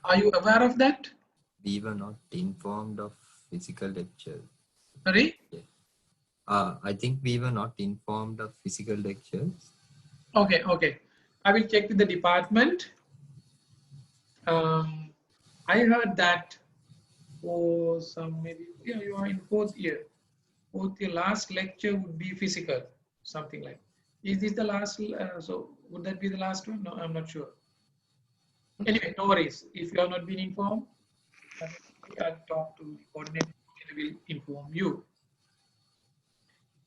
are you aware of that? We were not informed of physical lectures. Sorry? Yeah. I think we were not informed of physical lectures. Okay, okay. I will check with the department. I heard that for some, maybe, yeah, you are in fourth year. Fourth year, last lecture would be physical, something like. Is this the last? So would that be the last one? No, I'm not sure. Anyway, no worries. If you are not being informed, I'll talk to the coordinator. They will inform you.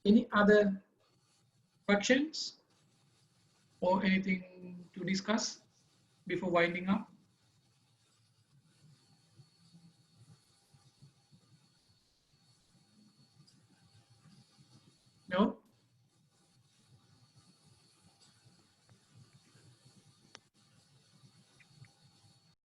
Any other questions or anything to discuss before winding up?